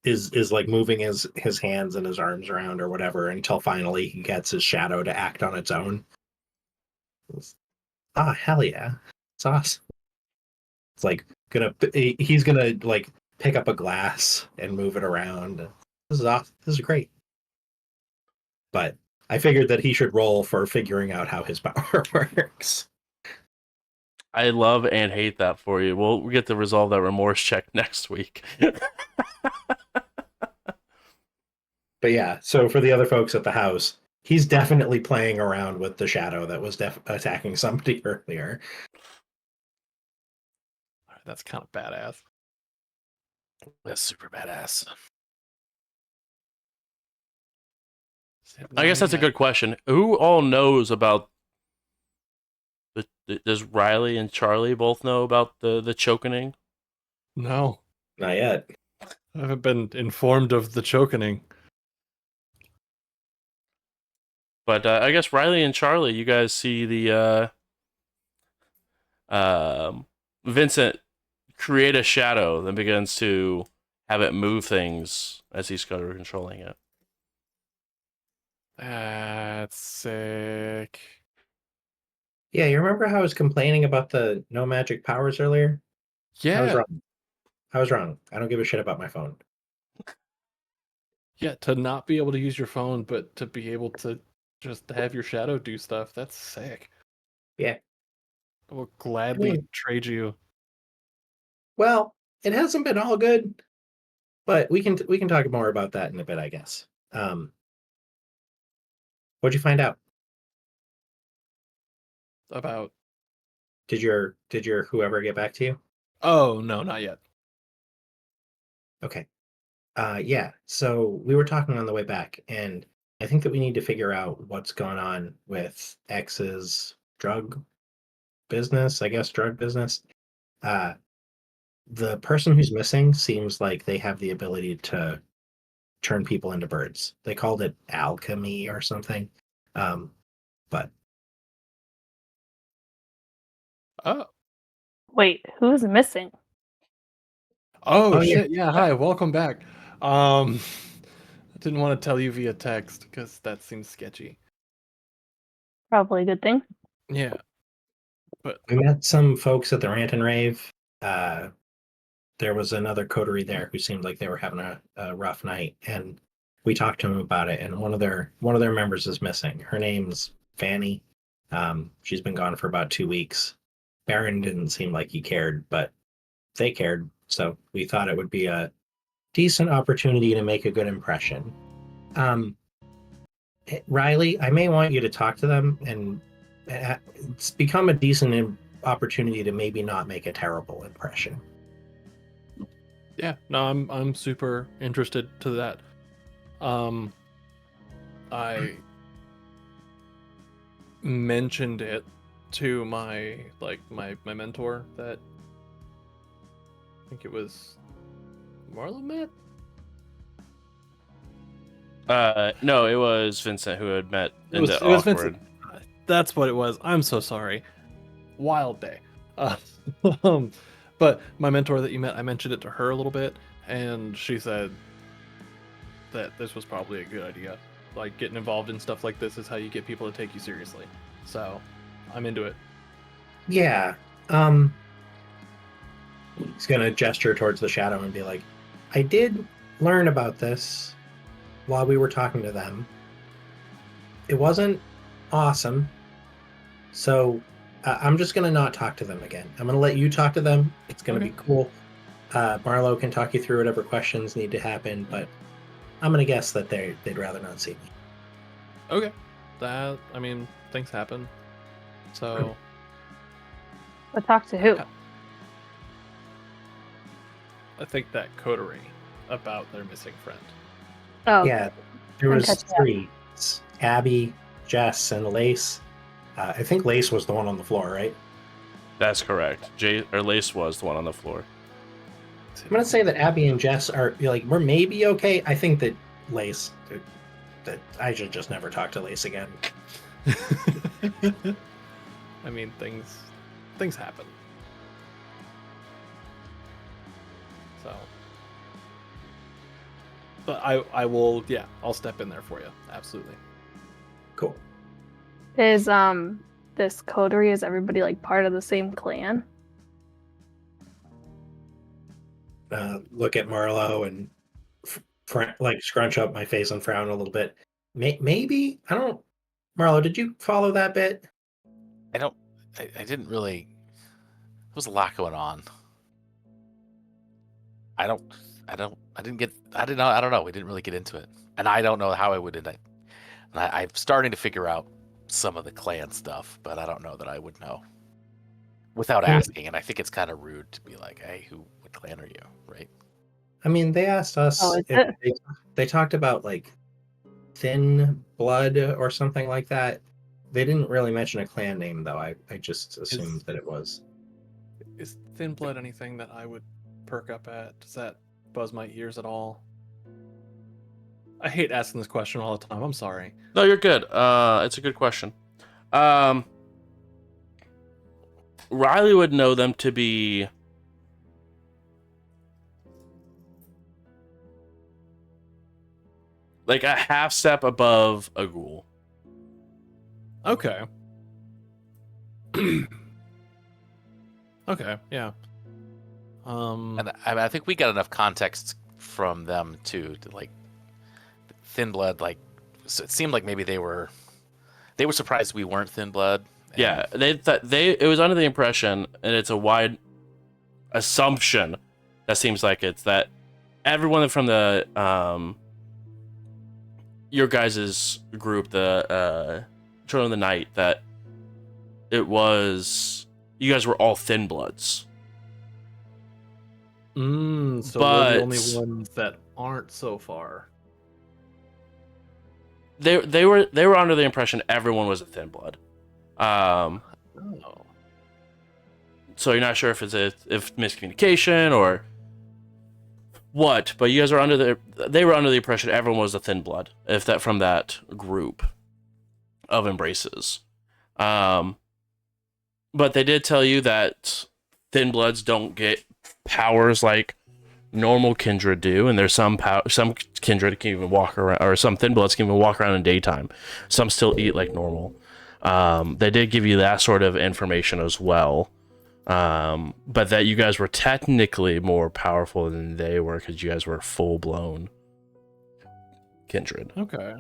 is like moving his hands and his arms around or whatever until finally he gets his shadow to act on its own. Hell yeah. It's awesome. It's like he's gonna like pick up a glass and move it around. This is awesome. This is great. But I figured that he should roll for figuring out how his power works. I love and hate that for you. We'll get to resolve that remorse check next week. But yeah, so for the other folks at the house, he's definitely playing around with the shadow that was attacking somebody earlier. That's kind of badass. That's super badass. I guess that's a good question. Who all knows about does Riley and Charlie both know about the chokening? No, Not yet. I haven't been informed of the chokening. But I guess Riley and Charlie, you guys see the Vincent create a shadow that begins to have it move things as he's controlling it. That's sick. Yeah, you remember how I was complaining about the no magic powers earlier? I was Yeah. wrong. I was wrong. I don't give a shit about my phone. Yeah, to not be able to use your phone, but to be able to just have your shadow do stuff, that's sick. Yeah. I will gladly Hmm. trade you. Well, it hasn't been all good, but we can talk more about that in a bit, I guess. What'd you find out? About Did your whoever get back to you? Oh, no, not yet. Okay. Yeah. So we were talking on the way back, and I think that we need to figure out what's going on with X's drug business, I guess drug business. Uh, the person who's missing seems like they have the ability to turn people into birds. They called it alchemy or something. But Oh. Wait, who's missing? Oh, Oh, yeah. shit. Yeah, hi. Welcome back. I didn't want to tell you via text because that seems sketchy. Probably a good thing. Yeah. But We met some folks at the Rant and Rave. There was another coterie there who seemed like they were having a rough night, and we talked to them about it. And one of their members is missing. Her name's Fanny. She's been gone for about 2 weeks. Baron didn't seem like he cared, but they cared, so we thought it would be a decent opportunity to make a good impression. Riley, I may want you to talk to them, and it's become a decent opportunity to maybe not make a terrible impression. yeah, no, I'm super interested to that. I mentioned it to my mentor that I think it was Marlo met. No, it was Vincent who had met It was awkward. Vincent. That's what it was. I'm so sorry. Wild day. But my mentor that you met, I mentioned it to her a little bit, and she said that this was probably a good idea. Like, getting involved in stuff like this is how you get people to take you seriously. So, I'm into it. Yeah. He's gonna gesture towards the shadow and be like, I did learn about this while we were talking to them. It wasn't awesome. So I'm just gonna not talk to them again. I'm gonna let you talk to them. It's gonna be cool. Marlo can talk you through whatever questions need to happen, but I'm gonna guess that they'd rather not see me. Okay. That, I mean, things happen. So, But talk to who? I think that coterie about their missing friend. Oh, Yeah, there I'm was catching up. 3. It's Abby, Jess, and Lace. I think Lace was the one on the floor, right? That's correct. Lace was the one on the floor. I'm gonna say that Abby and Jess are like, we're maybe okay. I think that Lace, that I should just never talk to Lace again. I mean, things happen. So, but I will, yeah, I'll step in there for you. Absolutely. Cool. Is this coterie, is everybody like part of the same clan? Look at Marlo and like scrunch up my face and frown a little bit. Maybe I don't. Marlo, did you follow that bit? I didn't really. There was a lot going on. I don't know. We didn't really get into it. And I don't know how I would end it. And I'm starting to figure out some of the clan stuff, but I don't know that I would know without asking. And I think it's kind of rude to be like, hey, what clan are you? Right? I mean, they asked us Oh, is if it? they talked about like thin blood or something like that. They didn't really mention a clan name, though. I just assumed that it was. Is Thin Blood anything that I would perk up at? Does that buzz my ears at all? I hate asking this question all the time. I'm sorry. No, you're good. It's a good question. Riley would know them to be like a half step above a ghoul. Okay. Okay, yeah. And I think we got enough context from them too to like Thin Blood. Like, so it seemed like maybe they were surprised we weren't Thin Blood. Yeah, they thought it was under the impression, and it's a wide assumption that seems like it's that everyone from the your guys' group, the Children of the Night, that it was you guys were all Thin Bloods. So we're the only ones that aren't so far. they were under the impression everyone was a thin blood. Oh. So you're not sure if if miscommunication or what, but you guys are they were under the impression everyone was a thin blood, if that from that group of embraces. But they did tell you that thin bloods don't get powers like normal kindred do, and there's some kindred can even walk around, or some thin bloods can even walk around in daytime. Some still eat like normal. They did give you that sort of information as well. But that you guys were technically more powerful than they were because you guys were full blown kindred. Okay.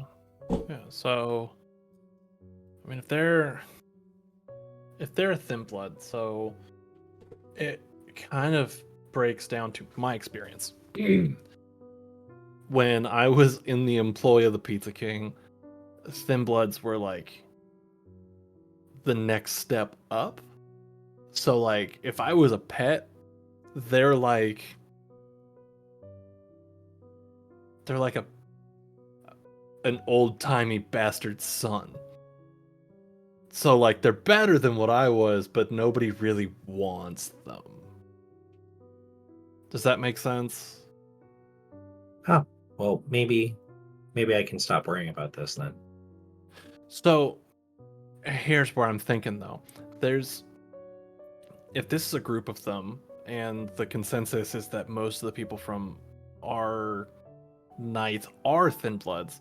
Yeah. So, I mean, if they're a thin blood, so it kind of breaks down to my experience. When I was in the employ of the Pizza King, thin bloods were like the next step up. So, like, if I was a pet, they're like an old-timey bastard son. So, like, they're better than what I was, but nobody really wants them. Does that make sense? Oh, well, maybe I can stop worrying about this then. So, here's where I'm thinking, though. If this is a group of them, and the consensus is that most of the people from our night are thin bloods,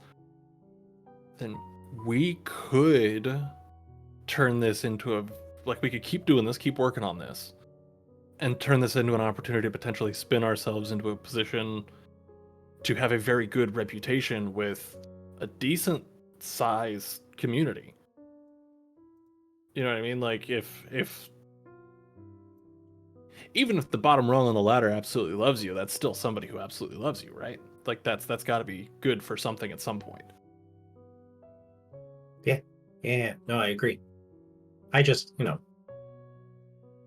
then we could turn this into we could keep doing this, keep working on this, and turn this into an opportunity to potentially spin ourselves into a position to have a very good reputation with a decent sized community. You know what I mean? Like, if even if the bottom rung on the ladder absolutely loves you, that's still somebody who absolutely loves you, right? Like, that's got to be good for something at some point. Yeah, no, I agree. I just,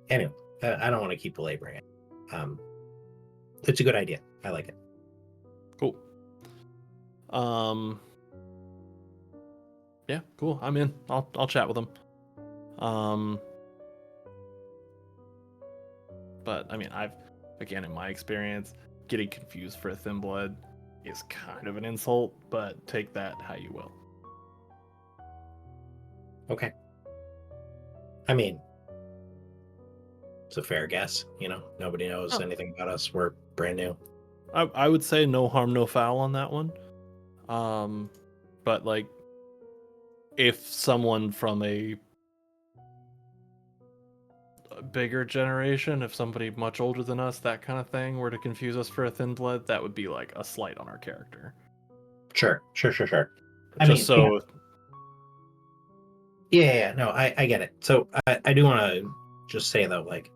anyway, I don't want to keep belaboring it. It's a good idea. I like it. Cool. Yeah, cool. I'm in. I'll chat with them. But I mean, again, in my experience, getting confused for a thin blood is kind of an insult, but take that how you will. Okay. I mean, it's a fair guess. Nobody knows anything about us. We're brand new. I would say no harm, no foul on that one. But like, if someone from a bigger generation, if somebody much older than us, that kind of thing, were to confuse us for a thin blood, that would be like a slight on our character. Sure. Yeah, no, I get it. So I do want to just say, though, like,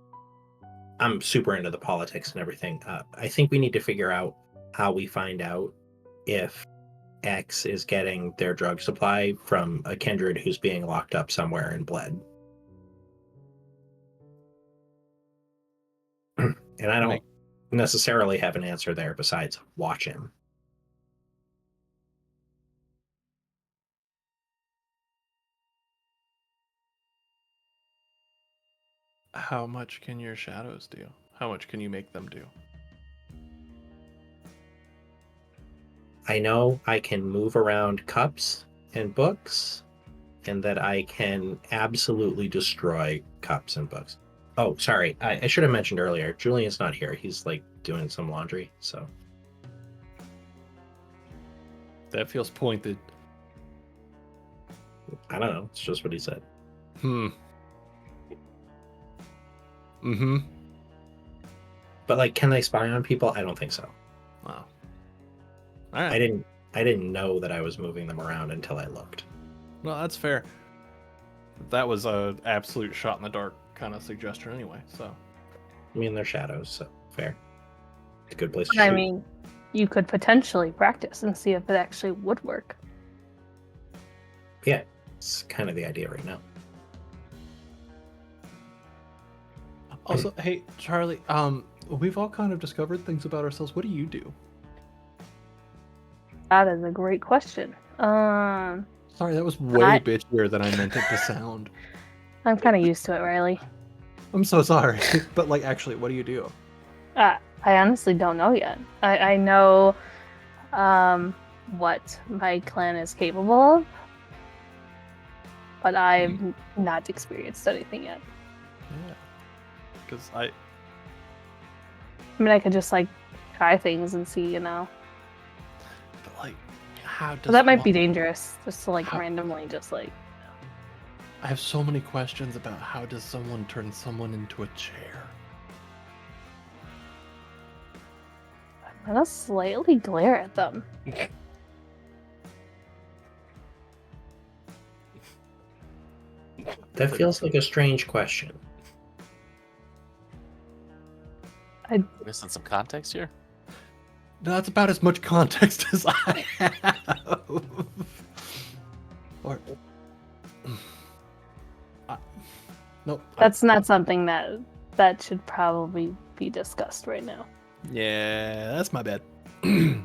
I'm super into the politics and everything. I think we need to figure out how we find out if X is getting their drug supply from a kindred who's being locked up somewhere and bled. And I don't necessarily have an answer there besides watch him. How much can your shadows do? How much can you make them do? I know I can move around cups and books, and that I can absolutely destroy cups and books. Oh, sorry. I should have mentioned earlier. Julian's not here. He's like doing some laundry, so. That feels pointed. I don't know. It's just what he said. But like, can they spy on people? I don't think so. Wow. All right. I didn't know that I was moving them around until I looked. Well, that's fair. That was a absolute shot in the dark kind of suggestion anyway, so. I mean, they're shadows, so fair. It's a good place to But shoot. I mean, you could potentially practice and see if it actually would work. Yeah, it's kind of the idea right now. Also, hey, Charlie, we've all kind of discovered things about ourselves. What do you do? That is a great question. Sorry, that was way I- bitchier than I meant it to sound. I'm kind of used to it, Riley. I'm so sorry. But, like, actually, what do you do? I honestly don't know yet. I know what my clan is capable of, but I've not experienced anything yet. Yeah. Because I mean, I could just like try things and see, you know. But, like, how does But that might one... be dangerous, just to like How- randomly just like. I have so many questions about how does someone turn someone into a chair? I'm gonna slightly glare at them. That feels like a strange question. Missing some context here. No, that's about as much context as I have. Or... Nope. That's not something that should probably be discussed right now. Yeah, that's my bad. Hey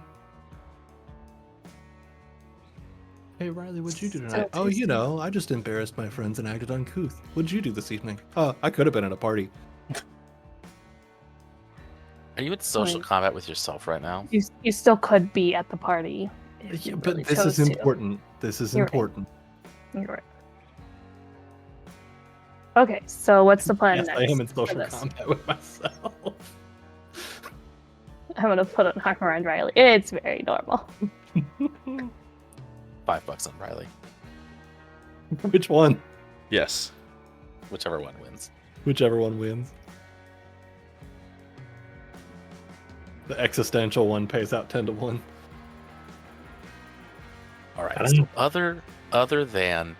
Riley, what'd you do tonight? Still Oh, you tasty. know, I just embarrassed my friends and acted uncouth. What'd you do this evening? Oh, I could have been at a party. Are you in social Wait. combat with yourself right now? You still could be at the party if Yeah, you but really this chose is to. important. This is You're right. important. You're right. Okay, so what's the plan Yes, next? I am in for social this? combat with myself. I'm gonna put an arm around Riley. It's very normal. $5 on Riley. Which one? Yes. Whichever one wins. Whichever one wins. The existential one pays out 10 to 1. All I right. don't So know. other than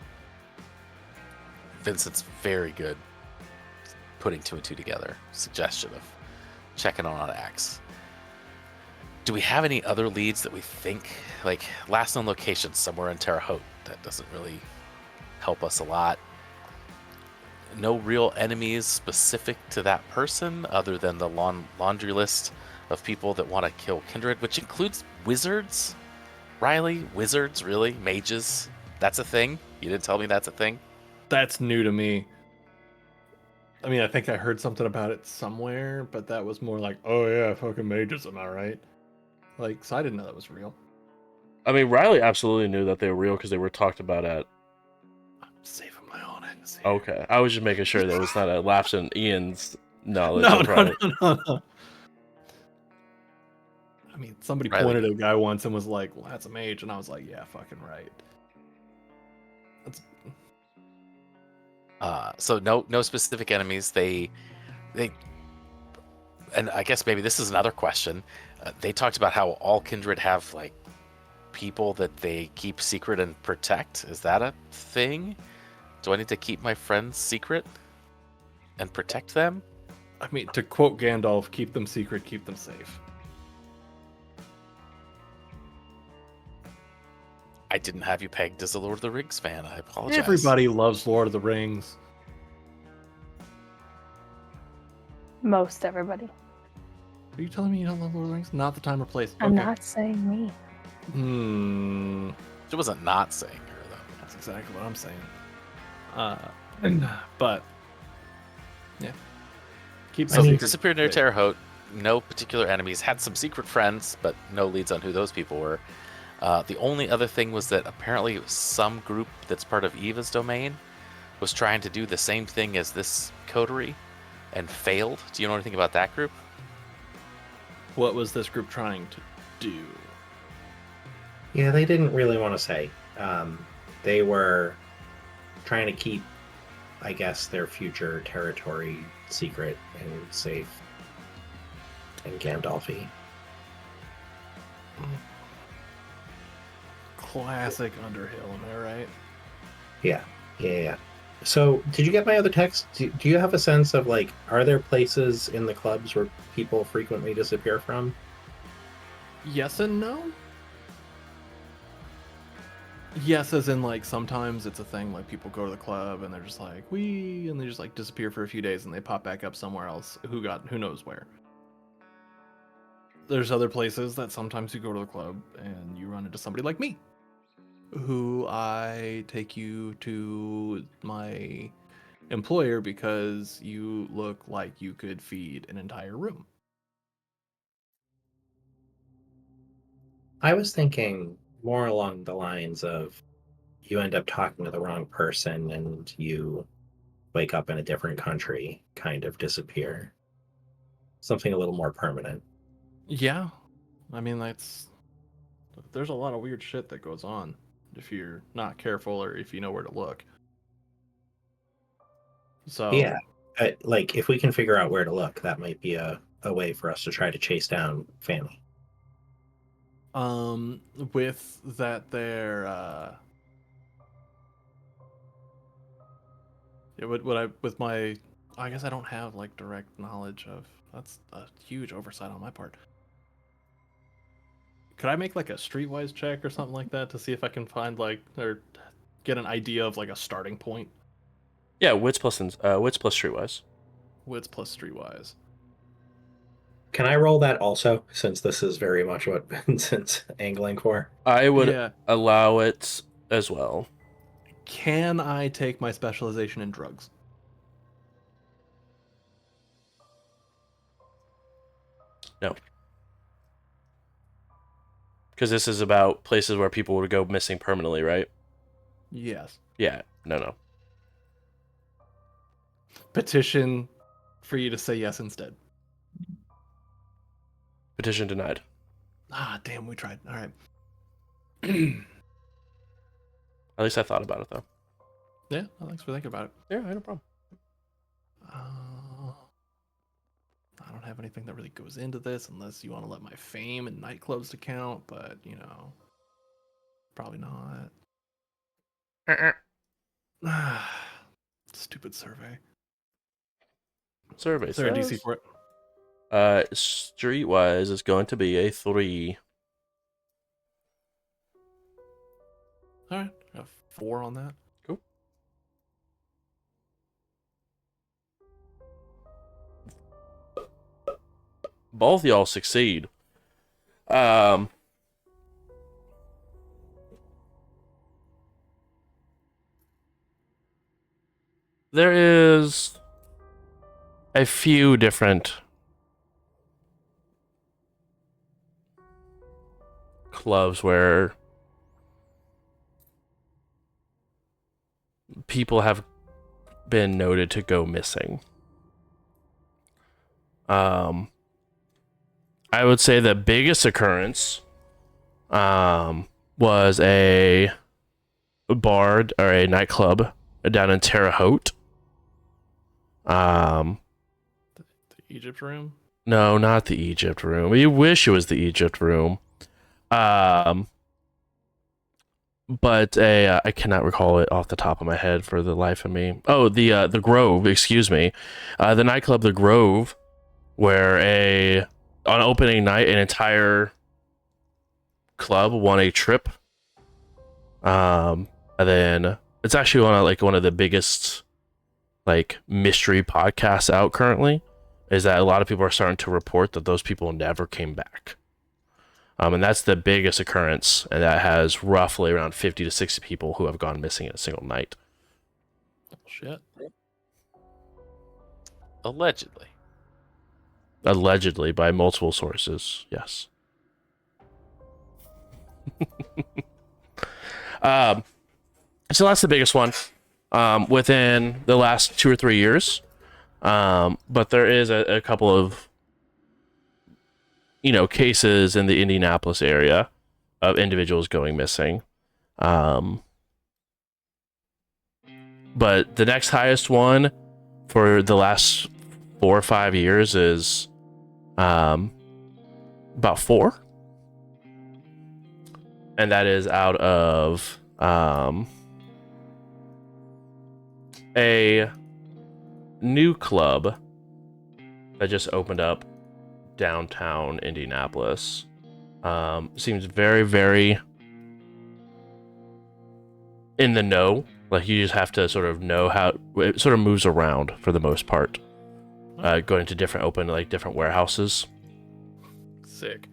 Vincent's very good putting 2 and 2 together, suggestion of checking on Axe. Do we have any other leads that we think, like last known location somewhere in Terre Haute, that doesn't really help us a lot? No real enemies specific to that person other than the laundry list of people that want to kill Kindred, which includes wizards. Riley, wizards, really? Mages? That's a thing? You didn't tell me that's a thing? That's new to me. I mean, I think I heard something about it somewhere, but that was more like, oh yeah, fucking mages, am I right? Like, so I didn't know that was real. I mean, Riley absolutely knew that they were real because they were talked about at. I'm saving my own ends here. Okay, I was just making sure there was not a lapse in Ian's knowledge. No, of no, Riley. no. I mean, somebody Riley. pointed at a guy once and was like, well, that's a mage, and I was like, yeah, fucking right. That's... So no specific enemies. They, and I guess maybe this is another question. They talked about how all kindred have like people that they keep secret and protect. Is that a thing? Do I need to keep my friends secret and protect them? I mean, to quote Gandalf, keep them secret, keep them safe. I didn't have you pegged as a Lord of the Rings fan. I apologize. Everybody loves Lord of the Rings. Most everybody. Are you telling me you don't love Lord of the Rings? Not the time or place. I'm Okay. not saying me. She wasn't not saying her though. That's exactly what I'm saying. But yeah, keep So secret. disappeared near Wait. Terre Haute. No particular enemies. Had some secret friends, but no leads on who those people were. The only other thing was that apparently some group that's part of Eva's domain was trying to do the same thing as this coterie and failed. Do you know anything about that group? What was this group trying to do? Yeah, they didn't really want to say. They were trying to keep, I guess, their future territory secret and safe and Gandalfy. Classic Underhill, am I right? Yeah. So, did you get my other text? Do you have a sense of, like, are there places in the clubs where people frequently disappear from? Yes and no. Yes, as in, like, sometimes it's a thing, like, people go to the club and they're just like, and they just, like, disappear for a few days and they pop back up somewhere else. Who knows where. There's other places that sometimes you go to the club and you run into somebody like me. who I take you to my employer because you look like you could feed an entire room. I was thinking more along the lines of you end up talking to the wrong person and you wake up in a different country, kind of disappear. Something a little more permanent. Yeah. I mean, there's a lot of weird shit that goes on if you're not careful or if you know where to look. So, Yeah. Like, if we can figure out where to look, that might be a way for us to try to chase down Fanny. with that there, it would I with my, I guess I don't have like direct knowledge of, that's a huge oversight on my part. Could I make like a streetwise check or something like that to see if I can find like, or get an idea of like a starting point? Yeah, wits plus streetwise. Wits plus streetwise. Can I roll that also, since this is very much what Vincent's angling for? I would Yeah. allow it as well. Can I take my specialization in drugs? No. Because this is about places where people would go missing permanently, right? Yes. Yeah. No. Petition for you to say yes instead. Petition denied. Ah, damn, we tried. All right. At least I thought about it, though. Yeah, well, thanks for thinking about it. Yeah, no problem. I don't have anything that really goes into this unless you want to let my fame and nightclubs to count, but, you know, probably not. Stupid survey. Survey Is there a says, DC for it? streetwise is going to be a 3. All right, I have 4 on that. Cool. Both y'all succeed. There is a few different clubs where people have been noted to go missing. I would say the biggest occurrence was a bar or a nightclub down in Terre Haute. The Egypt room? No, not the Egypt room. We wish it was the Egypt room. But I cannot recall it off the top of my head for the life of me. Oh, the Grove, excuse me. The nightclub The Grove, where on opening night an entire club won a trip. And then it's actually one of the biggest like mystery podcasts out currently, is that a lot of people are starting to report that those people never came back. And that's the biggest occurrence, and that has roughly around 50 to 60 people who have gone missing in a single night. Shit. Allegedly. Allegedly, by multiple sources, yes. So that's the biggest one within the last 2 or 3 years. But there is a couple of cases in the Indianapolis area of individuals going missing. But the next highest one for the last 4 or 5 years is about 4. And that is out of a new club that just opened up downtown Indianapolis. Seems very, very in the know. Like, you just have to sort of know how it sort of moves around for the most part. Going to different different warehouses. Sick.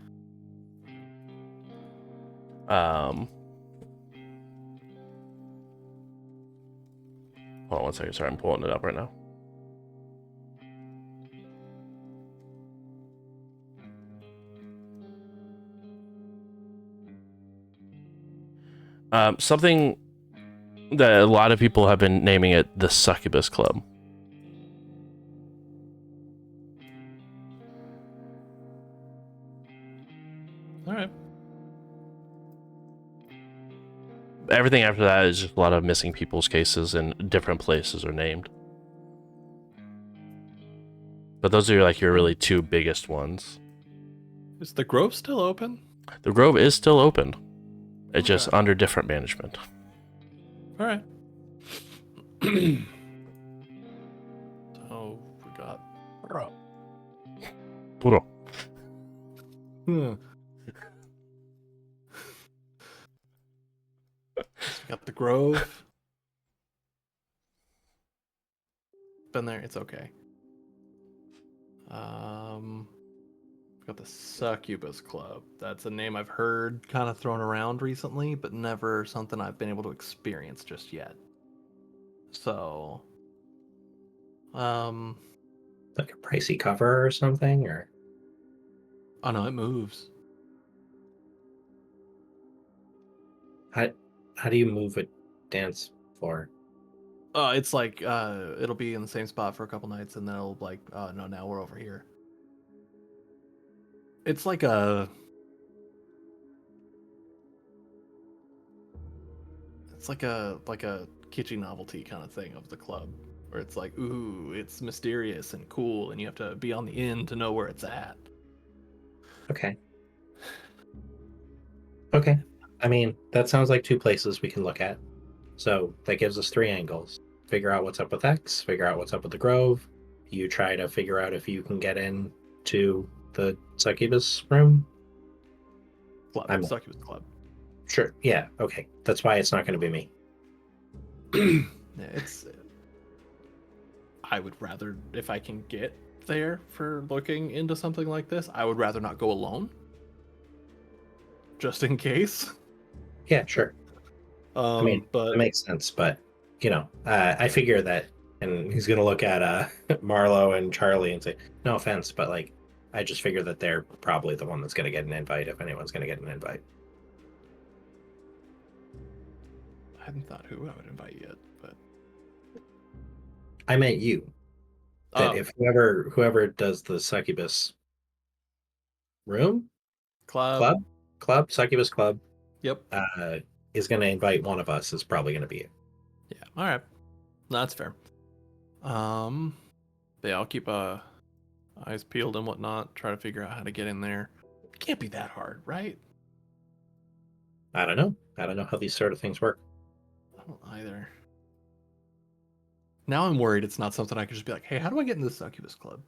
Hold on one second. Sorry, I'm pulling it up right now. Something that a lot of people have been naming it the Succubus Club. All right. Everything after that is just a lot of missing people's cases and different places are named. But those are like your really two biggest ones. Is the Grove still open? The Grove is still open. It's just Okay. under different management. All right. So we got. Puro. Hmm. So we got the Grove. Been there. It's okay. We got the Succubus Club. That's a name I've heard kind of thrown around recently, but never something I've been able to experience just yet. So, Like a pricey cover or something, or oh no, it moves. how do you move a dance floor? It's like it'll be in the same spot for a couple nights, and then it'll like, no, now we're over here. It's like a kitschy novelty kind of thing of the club, where it's like, ooh, it's mysterious and cool, and you have to be on the inn to know where it's at. Okay. Okay. I mean, that sounds like two places we can look at. So that gives us three angles. Figure out what's up with X, figure out what's up with the Grove. You try to figure out if you can get in to the Succubus room. I'm- Succubus Club. Sure. Yeah. Okay. That's why it's not going to be me. Yeah, it's. I would rather, if I can get there for looking into something like this, I would rather not go alone. Just in case. Yeah, sure. I mean, but that makes sense. But, I figure that, and he's going to look at Marlo and Charlie and say, no offense, but like, I just figure that they're probably the one that's going to get an invite if anyone's going to get an invite. I hadn't thought who I would invite yet, but I meant you. That Oh. if whoever does the Succubus room, club, Succubus Club, Yep. is going to invite one of us, is probably going to be it. Yeah. All right. No, that's fair. But yeah, I'll keep eyes peeled and whatnot. Try to figure out how to get in there. It can't be that hard, right? I don't know. I don't know how these sort of things work. I don't either. Now I'm worried it's not something I could just be like, hey, how do I get in the Succubus Club?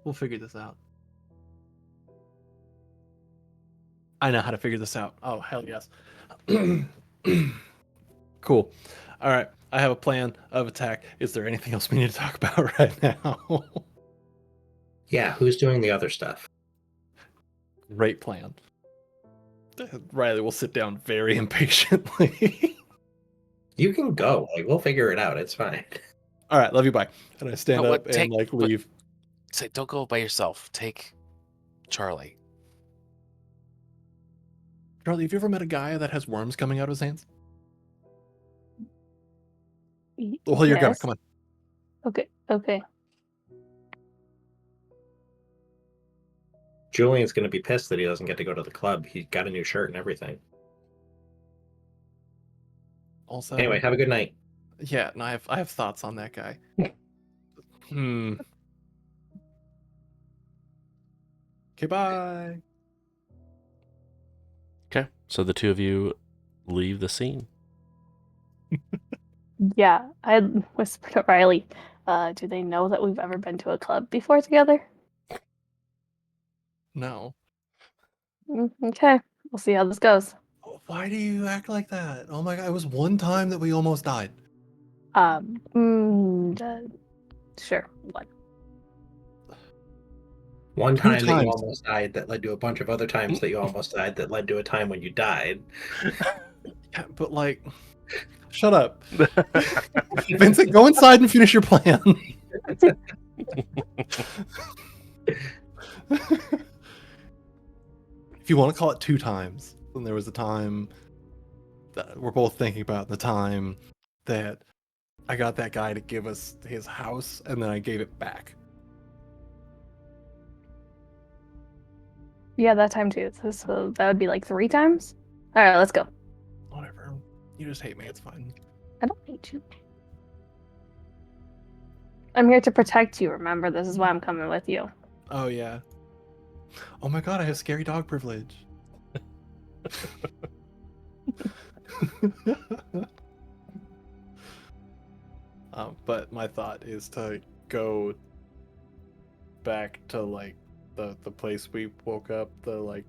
We'll figure this out. I know how to figure this out. Oh, hell yes. Cool. All right. I have a plan of attack. Is there anything else we need to talk about right now? Yeah, who's doing the other stuff? Great plan. Riley will sit down very impatiently. You can go. Like, we'll figure it out. It's fine. All right, love you, bye. And I stand No, up what, and like leave. Say, don't go by yourself. Take Charlie. Charlie, have you ever met a guy that has worms coming out of his hands? Well, you're gonna Yes. come on. Okay. Julian's going to be pissed that he doesn't get to go to the club. He got a new shirt and everything. Also, Anyway, have a good night. yeah, and I have thoughts on that guy. Okay, bye. Okay, so the two of you leave the scene. Yeah, I whispered to Riley, do they know that we've ever been to a club before together? No. Okay, we'll see how this goes. Why do you act like that? Oh my god, it was one time that we almost died. Sure, what? One time that you times. almost died that led to a bunch of other times that you almost died that led to a time when you died. Yeah, but like, shut up, Vincent. Go inside and finish your plan. If you want to call it 2 times, then there was a time that we're both thinking about the time that I got that guy to give us his house and then I gave it back. Yeah, that time too. So that would be like 3 times. All right, let's go. Whatever. You just hate me. It's fine. I don't hate you. I'm here to protect you. Remember, this is why I'm coming with you. Oh, yeah. Oh my god, I have scary dog privilege. But my thought is to go back to like the place we woke up, the like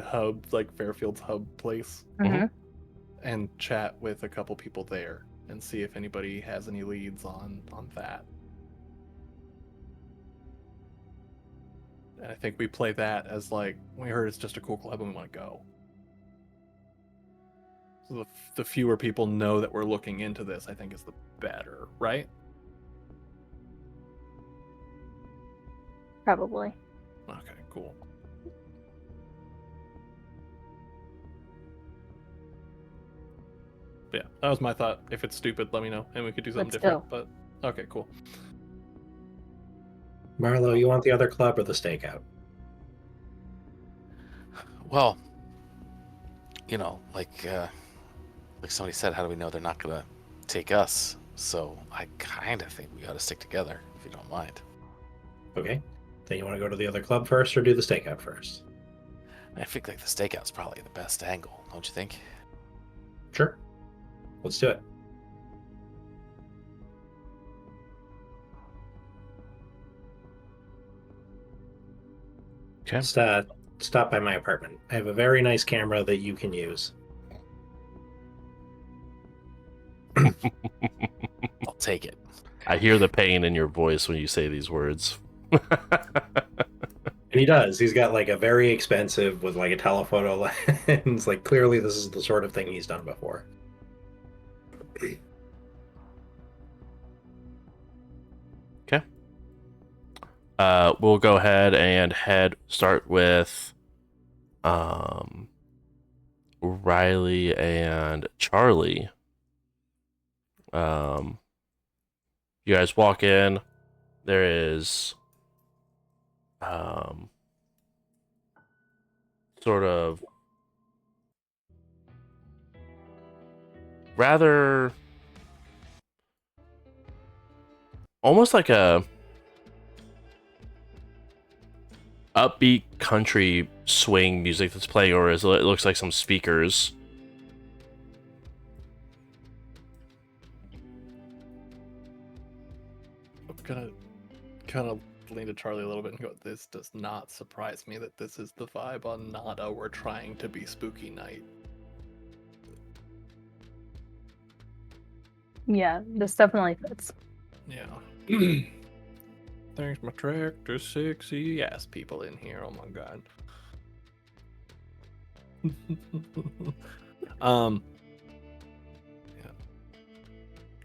hub, like Fairfield's hub place, Mhm. and chat with a couple people there and see if anybody has any leads on that. And I think we play that as like, we heard it's just a cool club and we want to go. So the fewer people know that we're looking into this, I think is the better, right? Probably. Okay, cool. But yeah, that was my thought. If it's stupid, let me know, and we could do something Let's different. But okay, cool. Marlo, you want the other club or the stakeout? Well, you know, like somebody said, how do we know they're not gonna take us? So I kind of think we ought to stick together, if you don't mind. Okay. Then you want to go to the other club first or do the stakeout first? I think like the stakeout's probably the best angle, don't you think? Sure. Let's do it. Okay. Just stop by my apartment. I have a very nice camera that you can use. I'll take it. I hear the pain in your voice when you say these words. And he does. He's got like a very expensive with like a telephoto lens. Like clearly this is the sort of thing he's done before. Okay. We'll go ahead and start with Riley and Charlie. You guys walk in. There is sort of rather almost like a upbeat country swing music that's playing, or it looks like some speakers. I'm gonna kind of lean to Charlie a little bit and go, this does not surprise me that this is the vibe on Nada. We're trying to be spooky night. Yeah, this definitely fits. Yeah. There's my tractor, sexy ass people in here. Oh my god. Yeah.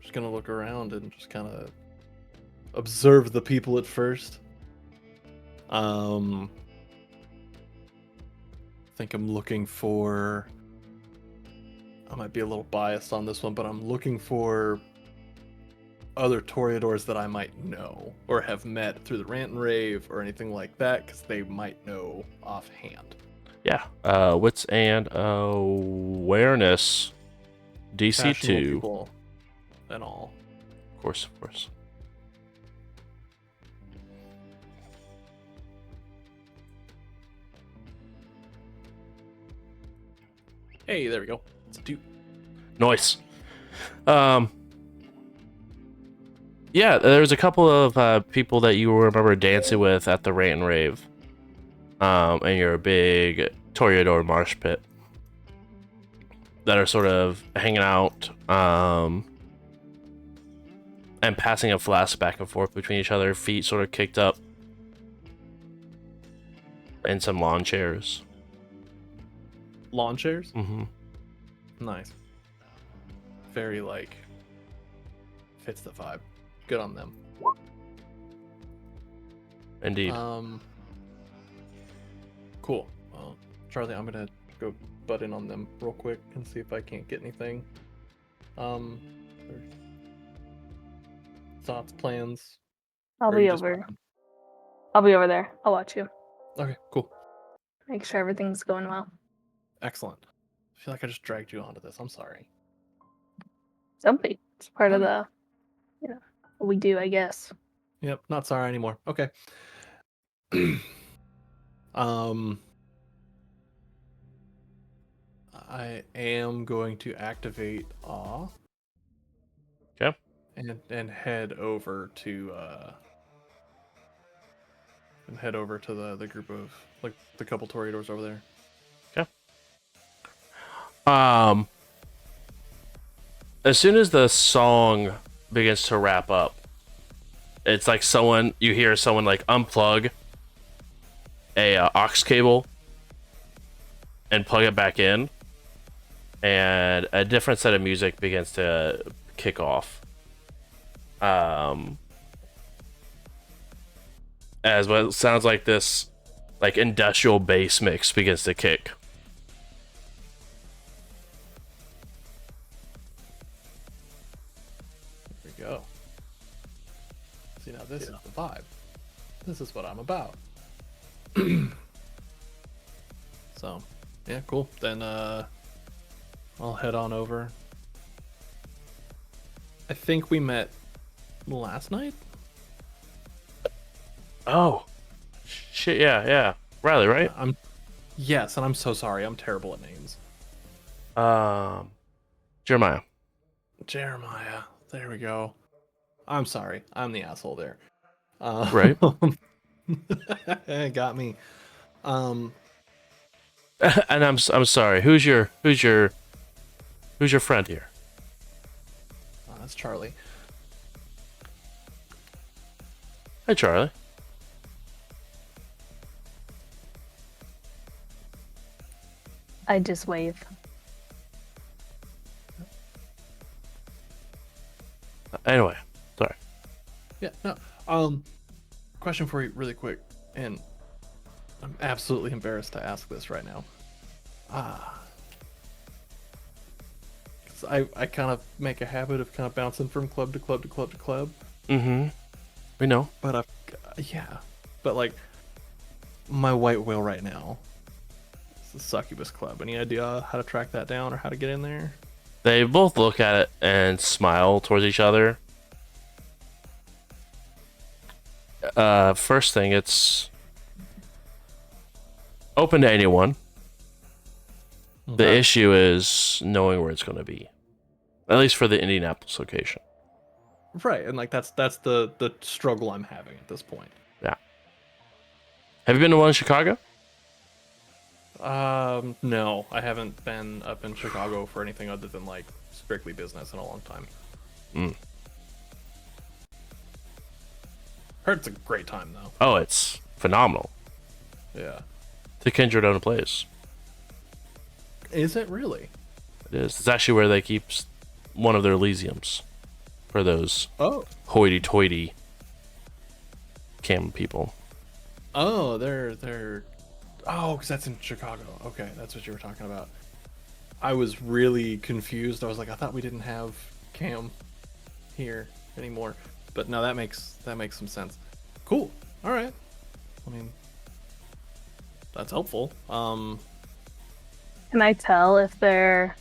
Just gonna look around and just kind of observe the people at first. I think I'm looking for, I might be a little biased on this one, but I'm looking for other Toreadors that I might know or have met through the rant and rave or anything like that, because they might know offhand. Yeah. Wits and awareness. DC Fashionable 2. people and all. Of course, of course. Hey, there we go. It's a 2. Nice. Yeah, there's a couple of people that you remember dancing with at the rant and rave. And your big Toreador marsh pit that are sort of hanging out and passing a flask back and forth between each other, feet sort of kicked up. and some lawn chairs. Lawn chairs? Mm-hmm. Nice. Very, like, fits the vibe. Good on them. Indeed. Cool. Well, Charlie, I'm gonna go butt in on them real quick and see if I can't get anything. Thoughts, plans? I'll Or are you be just over. vibing? I'll be over there. I'll watch you. Okay, cool. Make sure everything's going well. Excellent. I feel like I just dragged you onto this. I'm sorry. Don't be. It's part of Okay. the, what we do, I guess. Yep, not sorry anymore. Okay. I am going to activate Awe. Okay. And head over to the group of, like, the couple Toreadors over there. As soon as the song begins to wrap up, it's like you hear someone like unplug a aux cable and plug it back in, and a different set of music begins to kick off. As what sounds like this, like, industrial bass mix begins to kick. There we go. See, now this is the vibe. This is what I'm about. So, yeah, cool. Then I'll head on over. I think we met last night. Oh, shit! Yeah. Riley, right? Yes, and I'm so sorry. I'm terrible at names. Jeremiah. Jeremiah. There we go. I'm sorry. I'm the asshole there. Right. Got me. And I'm sorry. Who's your friend here? That's Charlie. Hi, Charlie. I just wave. Anyway, sorry. Yeah, no. Question for you really quick, and I'm absolutely embarrassed to ask this right now. 'Cause I kind of make a habit of kind of bouncing from club to club to club to club. Mm-hmm. We know. But but like, my white whale right now is the Succubus Club. Any idea how to track that down or how to get in there? They both look at it and smile towards each other. First thing, it's open to anyone. The Okay. issue is knowing where it's going to be. At least for the Indianapolis location. Right, and like that's the struggle I'm having at this point. Yeah. Have you been to one in Chicago? No, I haven't been up in Chicago for anything other than like strictly business in a long time. Heard it's a great time though. Oh, it's phenomenal. Yeah. It's a kindred own place. Is it really? It is. It's actually where they keep one of their Elysiums for those Oh. hoity-toity cam people. Oh, they're oh, because that's in Chicago. Okay, that's what you were talking about. I was really confused. I was like, I thought we didn't have cam here anymore. But no, that makes some sense. Cool. All right. I mean, that's helpful. Can I tell if they're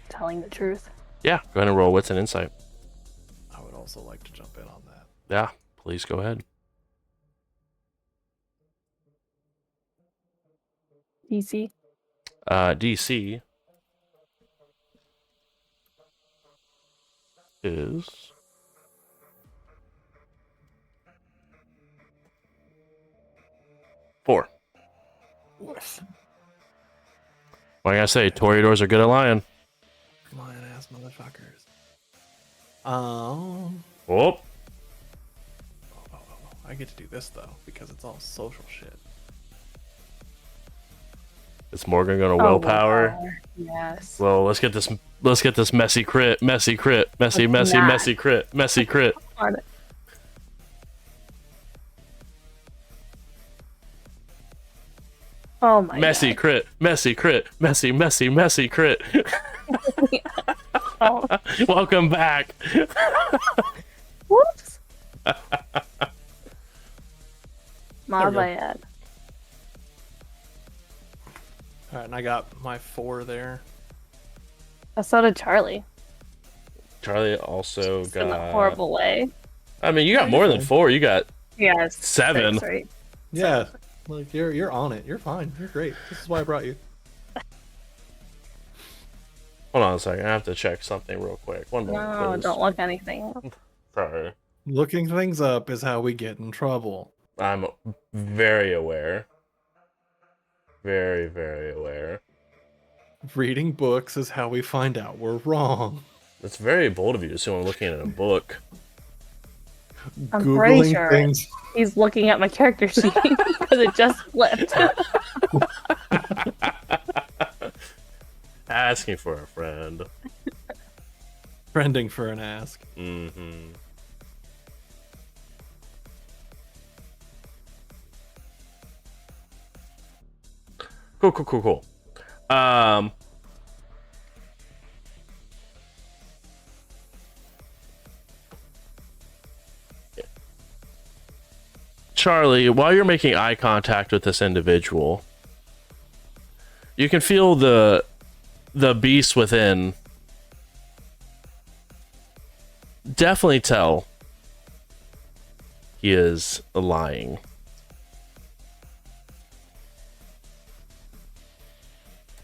telling the truth? Yeah, go ahead and roll wits and insight. I would also like to jump in on that. Yeah, please go ahead. DC. DC is 4. What? Like I say, Toreadors are good at lying. Lion ass motherfuckers. Oh, I get to do this though because it's all social shit. Is Morgan gonna Oh, willpower? Yes. Well, let's get this messy crit, messy crit, messy crit, messy crit. On it. Oh my Messy god. crit, messy crit, messy crit. Oh, Welcome back. whoops. My There we go. bad. All right, and I got my 4 there. So did Charlie. Charlie also Just in a got. horrible way. I mean, you got Yeah, more you're than fine. 4. You got Yes. 7. 6, right? Yeah, like you're on it. You're fine. You're great. This is why I brought you. Hold on a second. I have to check something real quick. One moment, No, please. don't look anything up. Sorry. Looking things up is how we get in trouble. I'm very aware. Very, very aware. Reading books is how we find out we're wrong. It's very bold of you to assume I'm looking at a book. I'm pretty Googling sure things. he's looking at my character sheet because it just flipped. Asking for a friend. Friending for an ask. Mm-hmm. Cool. Charlie, while you're making eye contact with this individual, you can feel the beast within definitely tell he is lying.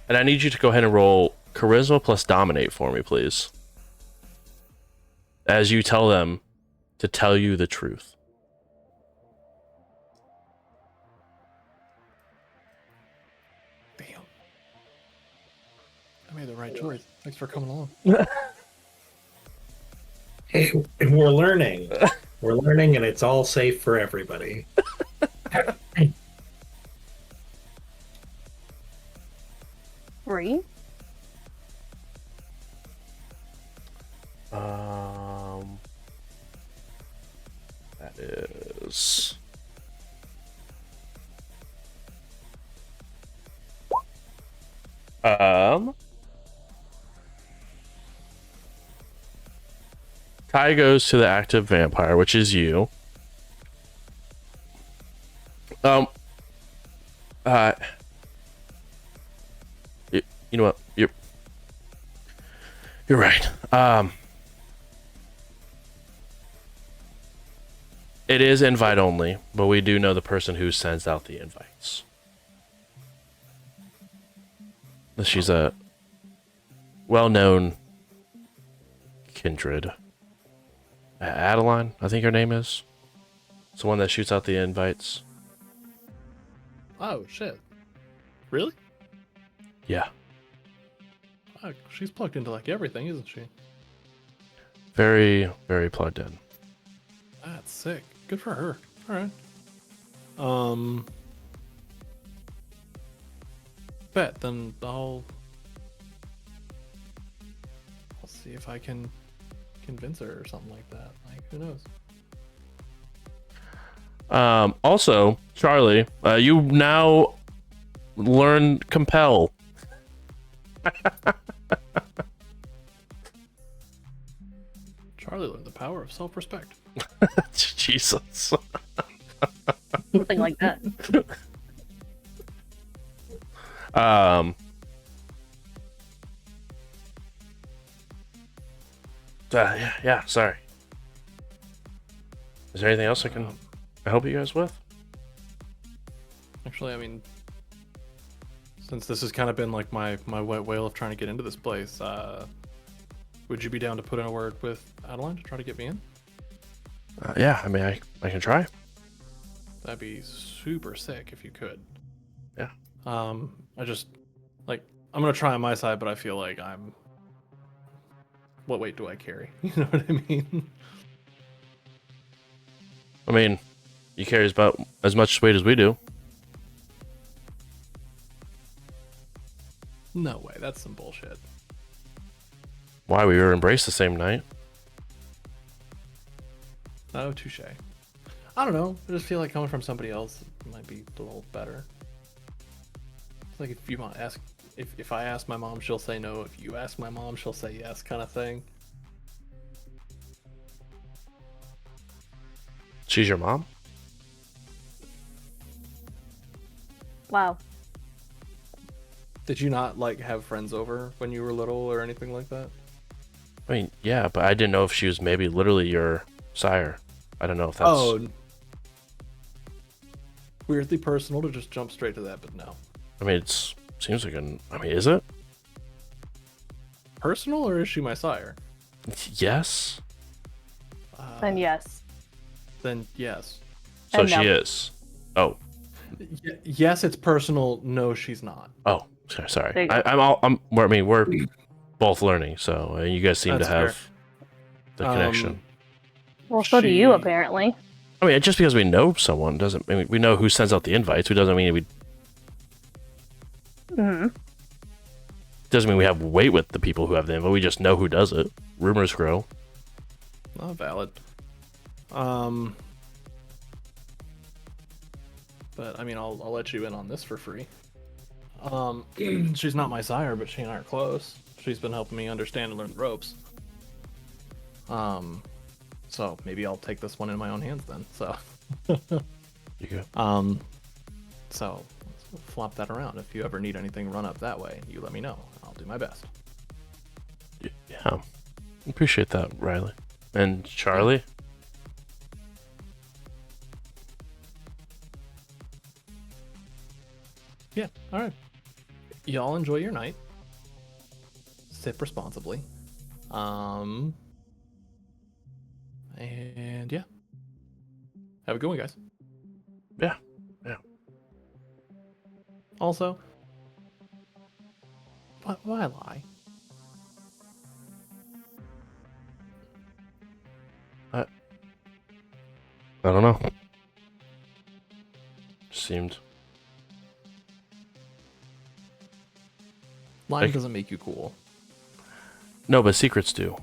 And I need you to go ahead and roll charisma plus dominate for me, please. As you tell them to tell you the truth. Damn. I made the right choice. Thanks for coming along. Hey, we're learning. We're learning, and it's all safe for everybody. Three? That is Kai goes to the active vampire, which is you. You know what? You're right. It is invite only, but we do know the person who sends out the invites. She's a well-known kindred. Adeline, I think her name is. It's the one that shoots out the invites. Oh shit. Really? Yeah. Oh, she's plugged into like everything, isn't she? Very, very plugged in. That's sick. Good for her. All right. Bet then I'll see if I can convince her or something like that. Like who knows? Also, Charlie, you now learn compel. Charlie learned the power of self-respect. Jesus. Something like that. Yeah, sorry. Is there anything else I can help you guys with? Actually, I mean, since this has kind of been like my wet whale of trying to get into this place, would you be down to put in a word with Adeline to try to get me in? Yeah, I mean, I can try. That'd be super sick if you could. Yeah. I just like I'm gonna try on my side, but I feel like I'm. What weight do I carry? You know what I mean? I mean, you carry about as much weight as we do. No way, that's some bullshit. Why, we were embraced the same night? Oh, touche. I don't know. I just feel like coming from somebody else might be a little better. It's like if you want to ask, if I ask my mom, she'll say no. If you ask my mom, she'll say yes, kind of thing. She's your mom? Wow. Did you not like have friends over when you were little or anything like that? I mean, yeah, but I didn't know if she was maybe literally your sire. I don't know if that's... Oh, weirdly personal to just jump straight to that, but no. I mean, seems like I mean, is it? Personal, or is she my sire? Yes. Then yes. Then yes. So And she no. is. Oh. Yes, it's personal. No, she's not. Oh. Sorry. There you go. I mean, we're both learning, so you guys seem That's to have fair. the connection. Well, so do you, She- apparently. I mean, just because we know someone doesn't. I mean, we know who sends out the invites. It doesn't mean Hmm. we have weight with the people who have the invite. We just know who does it. Rumors grow. Not valid. But I mean, I'll let you in on this for free. She's not my sire, but she and I are close. She's been helping me understand and learn the ropes. So maybe I'll take this one in my own hands then. So, You go. so let's flop that around. If you ever need anything run up that way, you let me know. I'll do my best. Yeah. Appreciate that, Riley. And Charlie? Yeah. All right. Y'all enjoy your night. Sip responsibly. And yeah. Have a good one, guys. Yeah. Yeah. Also, why lie? I don't know. Seemed. Lying Like- doesn't make you cool. No, but secrets do.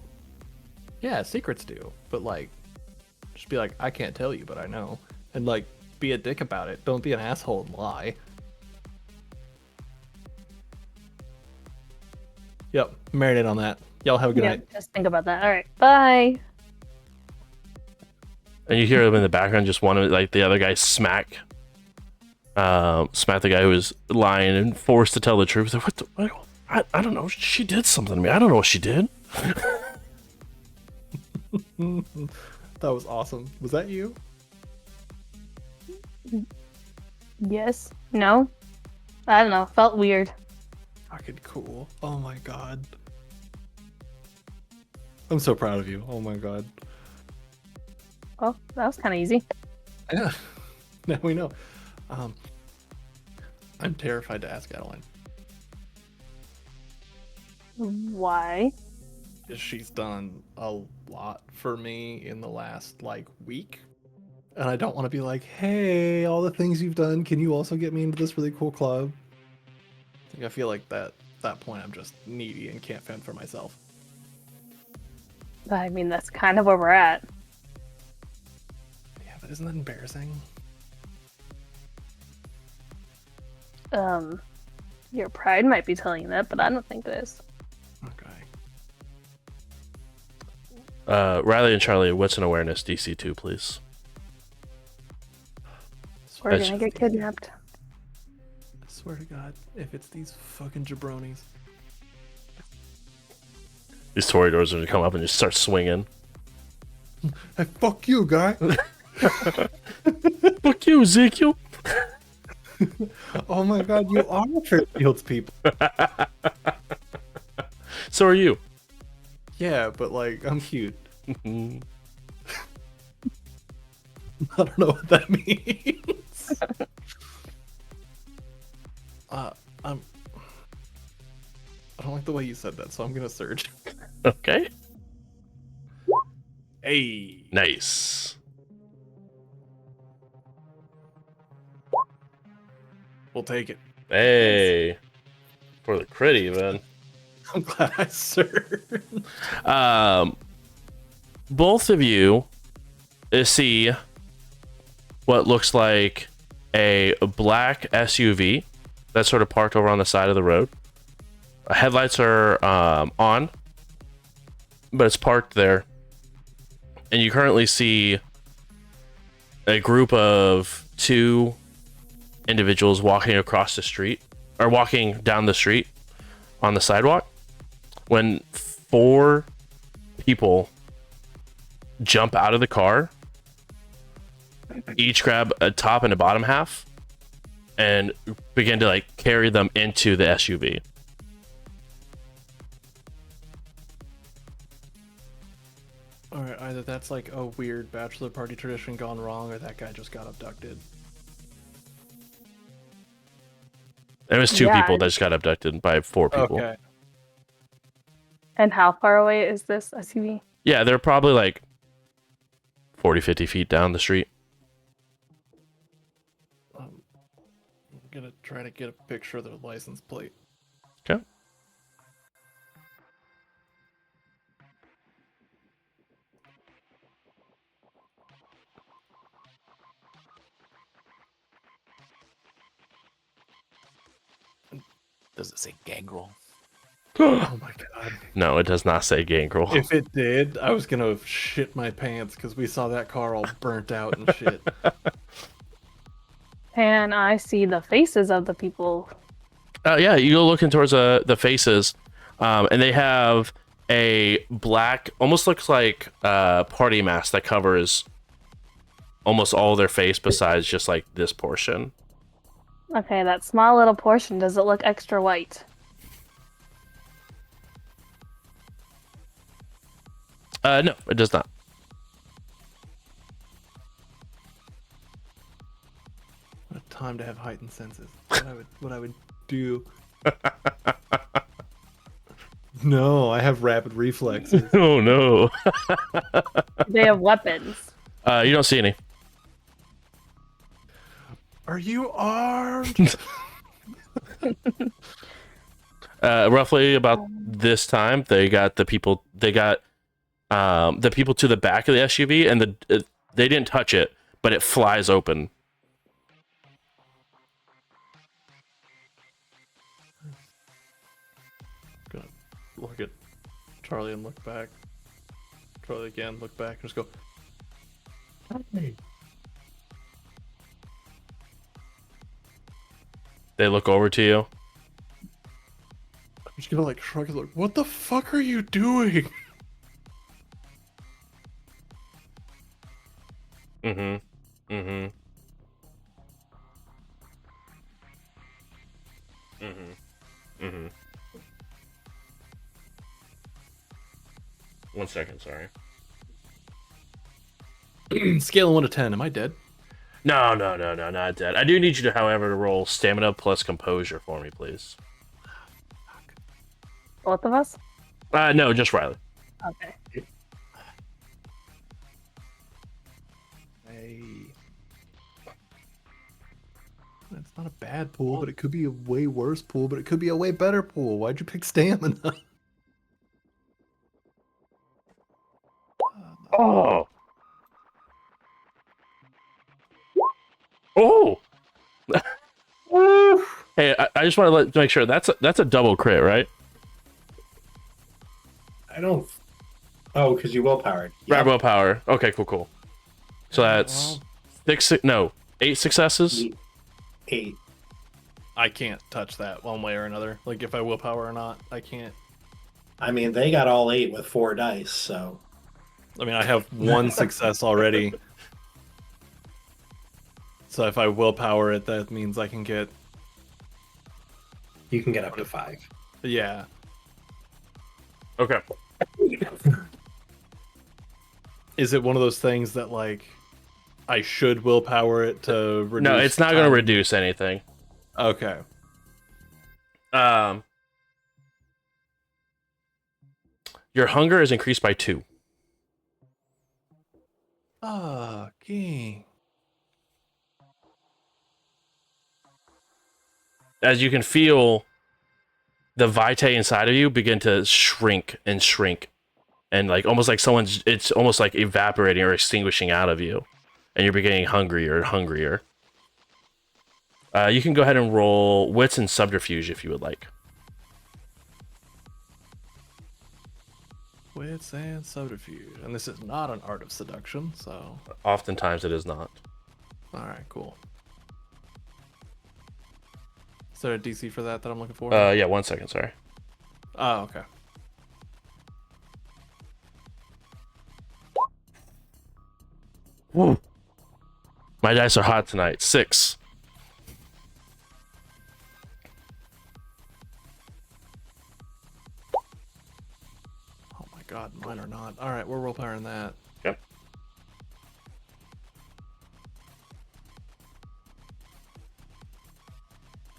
Yeah, secrets do. But like, just be like, I can't tell you, but I know. And like, be a dick about it. Don't be an asshole and lie. Yep, marinate on that. Y'all have a good Yeah, night. just think about that. All right. Bye. And you hear them in the background, just one of like the other guy smack the guy who was lying and forced to tell the truth. Like, I don't know. She did something to me. I don't know what she did. That was awesome. Was that you? Yes. No. I don't know. Felt weird. Fucking cool. Oh my god. I'm so proud of you. Oh my god. Well, that was kind of easy. Yeah. Now we know. I'm terrified to ask Adeline. Why? She's done a lot for me in the last like week. And I don't want to be like, hey, all the things you've done, can you also get me into this really cool club? Like, I feel like that point I'm just needy and can't fend for myself. I mean, that's kind of where we're at. Yeah, but isn't that embarrassing? Your pride might be telling you that, but I don't think it is. Okay. Riley and Charlie, what's an awareness DC 2, please? We're That's- gonna get kidnapped. I swear to God, if it's these fucking jabronis. These Toreadors are gonna come up and just start swinging. Hey, fuck you, guy. Fuck you, Ezekiel. Oh my God, you are Fairfields people. So are you. Yeah, but like, I'm cute. I don't know what that means. I don't like the way you said that, so I'm gonna search. Okay. Hey. Nice. We'll take it. Hey. For the crit, even. I'm glad I served. Both of you see what looks like a black SUV that's sort of parked over on the side of the road. Headlights are on, but it's parked there. And you currently see a group of 2 individuals walking across the street, or walking down the street on the sidewalk, when 4 people jump out of the car, each grab a top and a bottom half, and begin to like carry them into the SUV. Alright, either that's like a weird bachelor party tradition gone wrong, or that guy just got abducted. There was 2 Yeah. people that just got abducted by 4 people. Okay. And how far away is this SUV? Yeah, they're probably like 40, 50 feet down the street. I'm gonna try to get a picture of their license plate. Okay. Does it say gangrel? Oh my god. No, it does not say gangrel. If it did, I was gonna shit my pants because we saw that car all burnt out and shit. And I see the faces of the people. Yeah, you go looking towards the faces, and they have a black, almost looks like party mask that covers almost all their face besides just like this portion. Okay, that small little portion, does it look extra white? No, it does not. What a time to have heightened senses. What I would do. No, I have rapid reflexes. Oh no. They have weapons. You don't see any. Are you armed? Roughly about this time, they got the people. They got the people to the back of the SUV, and they didn't touch it, but it flies open. Gonna look at Charlie and look back. Charlie again, look back, and just go. Hey. They look over to you. I'm just gonna like shrug and look. What the fuck are you doing? Mm-hmm. Mm-hmm. Mm-hmm. Mm-hmm. 1 second, sorry. Scale of 1 to 10. Am I dead? No, not dead. I do need you to, however, to roll stamina plus composure for me, please. Both of us? No, just Riley. Okay. Hey. It's not a bad pool, but it could be a way worse pool, but it could be a way better pool. Why'd you pick stamina? Oh. Oh. Hey, I just want to make sure that's a double crit, right? I don't. Oh, because you willpowered. Grab willpower. Okay, cool. So that's Well, 8 successes. 8. I can't touch that one way or another. Like, if I willpower or not, I can't. I mean, they got all 8 with 4 dice, so. I mean, I have 1 success already. So if I willpower it, that means I can get... You can get up to 5. Yeah. Okay. Is it one of those things that, like, I should willpower it to reduce... No, it's not going to time? reduce anything. Okay. Your hunger is increased by 2. Ah, king. As you can feel the vitae inside of you begin to shrink, and like almost like it's almost like evaporating or extinguishing out of you, and you're beginning hungrier and hungrier. You can go ahead and roll wits and subterfuge if you would like. Wits and subterfuge. And this is not an art of seduction, so... Oftentimes it is not. Alright, cool. Is there a DC for that I'm looking for? Yeah, 1 second, sorry. Oh, okay. Woo. My dice are hot tonight. 6. Oh my god, mine are not. Alright, we're willpowering that. Yep.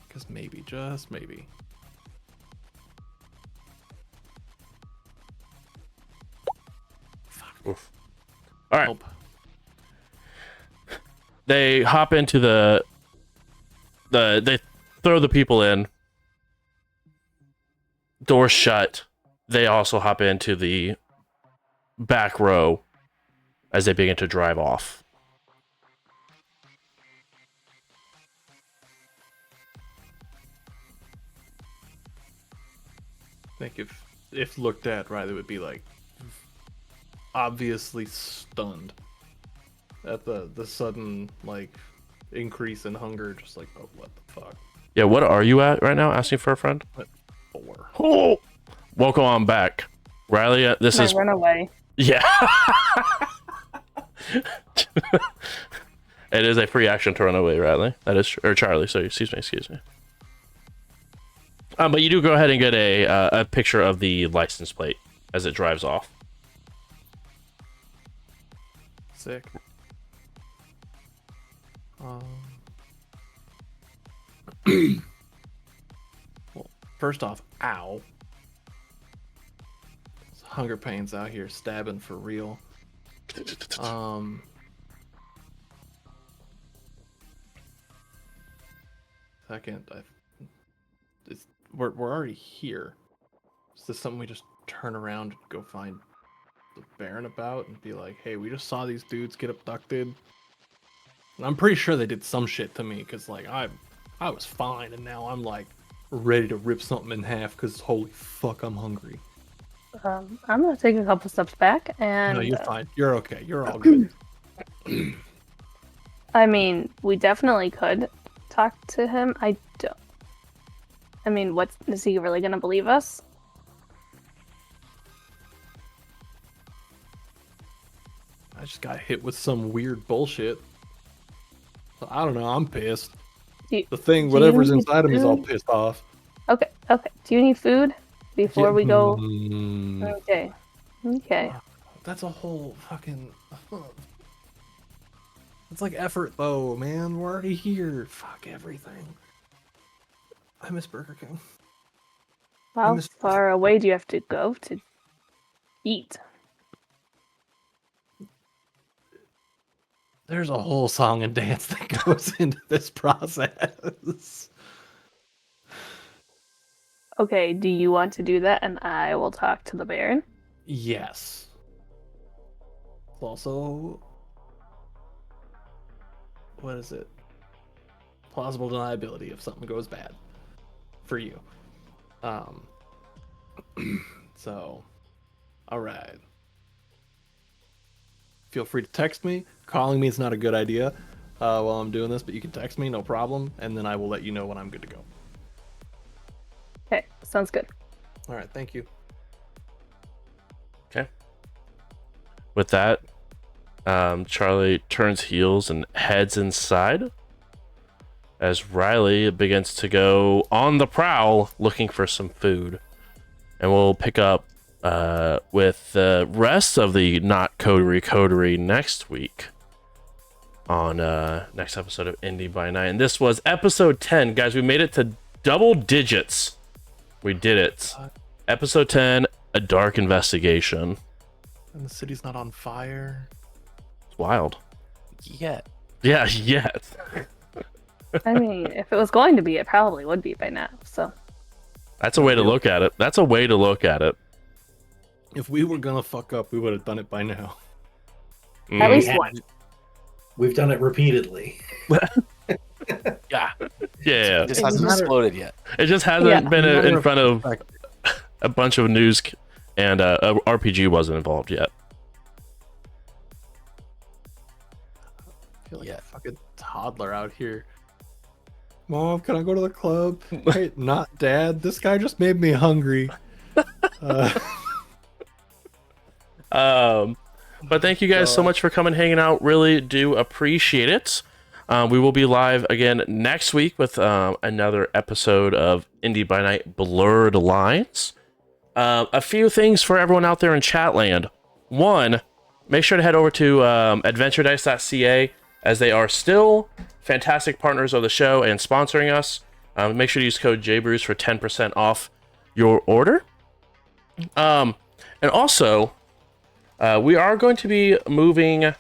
Because maybe, just maybe. Oof. All right. Nope. They hop into they throw the people in. Doors shut. They also hop into the back row as they begin to drive off. I think if looked at right, it would be like obviously stunned at the sudden like increase in hunger, just like, oh, what the fuck. Yeah, what are you at right now? Asking for a friend? 4. Oh, welcome on back, Riley. This is Run away. yeah. It is a free action to run away, Riley. That is or Charlie. So excuse me. But you do go ahead and get a picture of the license plate as it drives off. Sick. Well, first off, ow. Those hunger pains out here stabbing for real. Second, we're already here. Is this something we just turn around and go find the Baron about and be like, hey, we just saw these dudes get abducted? And I'm pretty sure they did some shit to me because like I was fine and now I'm like ready to rip something in half because holy fuck, I'm hungry. I'm gonna take a couple steps back and. No, you're fine. You're okay. You're all good. I mean, we definitely could talk to him. I don't. I mean, what is he really gonna believe us? I just got hit with some weird bullshit. I don't know. I'm pissed. The thing, whatever's inside of me, is all pissed off. Okay. Do you need food before we go? Mm, Okay. That's a whole fucking. It's like effort, though, man. We're already here. Fuck everything. I miss Burger King. How far away do you have to go to eat? There's a whole song and dance that goes into this process. Okay, do you want to do that? And I will talk to the Baron. Yes. It's also, what is it? Plausible deniability if something goes bad for you. So, all right. Feel free to text me. Calling me is not a good idea while I'm doing this, but you can text me, no problem, and then I will let you know when I'm good to go. Okay, sounds good. All right, thank you. Okay. With that, Charlie turns heels and heads inside as Riley begins to go on the prowl looking for some food. And we'll pick up with the rest of the Not Coterie next week on next episode of Indy by Night. And this was episode 10. Guys, we made it to double digits. We did it. Episode 10, A Dark Investigation. And the city's not on fire. It's wild. Yet. Yeah, yet. I mean, if it was going to be, it probably would be by now. So That's a way to look at it. That's a way to look at it. If we were gonna fuck up, we would have done it by now. At least Yeah. once. We've done it repeatedly. Yeah, Yeah, it just hasn't exploded yet. it just hasn't Yeah. been Matter in of front of fact, a bunch of news, and a RPG wasn't involved yet. I feel like Yeah. a fucking toddler out here. Mom, can I go to the club? Wait, not Dad. This guy just made me hungry. But thank you guys so much for coming, hanging out. Really do appreciate it. We will be live again next week with another episode of Indy by Night Blurred Lines. A few things for everyone out there in chatland. One, make sure to head over to adventuredice.ca, as they are still fantastic partners of the show and sponsoring us. Make sure to use code JBrews for 10% off your order. And also, we are going to be moving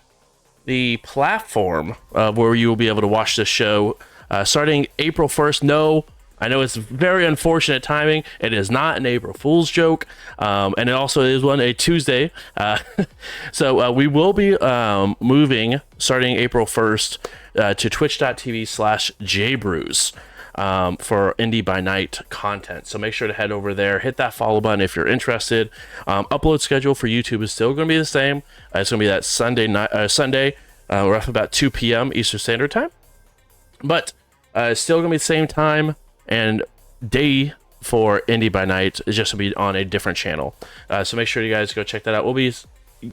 the platform where you will be able to watch this show starting April 1st. No, I know it's very unfortunate timing. It is not an April Fool's joke. And it also is a Tuesday. So we will be moving starting April 1st to twitch.tv/jbrews for Indy by Night content. So make sure to head over there, hit that follow button if you're interested. Upload schedule for YouTube is still going to be the same. It's going to be that Sunday roughly about 2 p.m. Eastern Standard Time. But it's still going to be the same time and day for Indy by Night. It's just going to be on a different channel. So make sure you guys go check that out. We'll be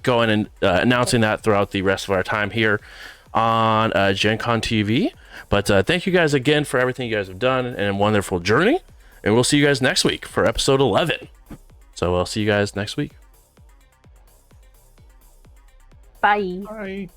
going and announcing that throughout the rest of our time here on Gen Con TV. But thank you guys again for everything you guys have done and a wonderful journey. And we'll see you guys next week for episode 11. So I'll see you guys next week. Bye. Bye.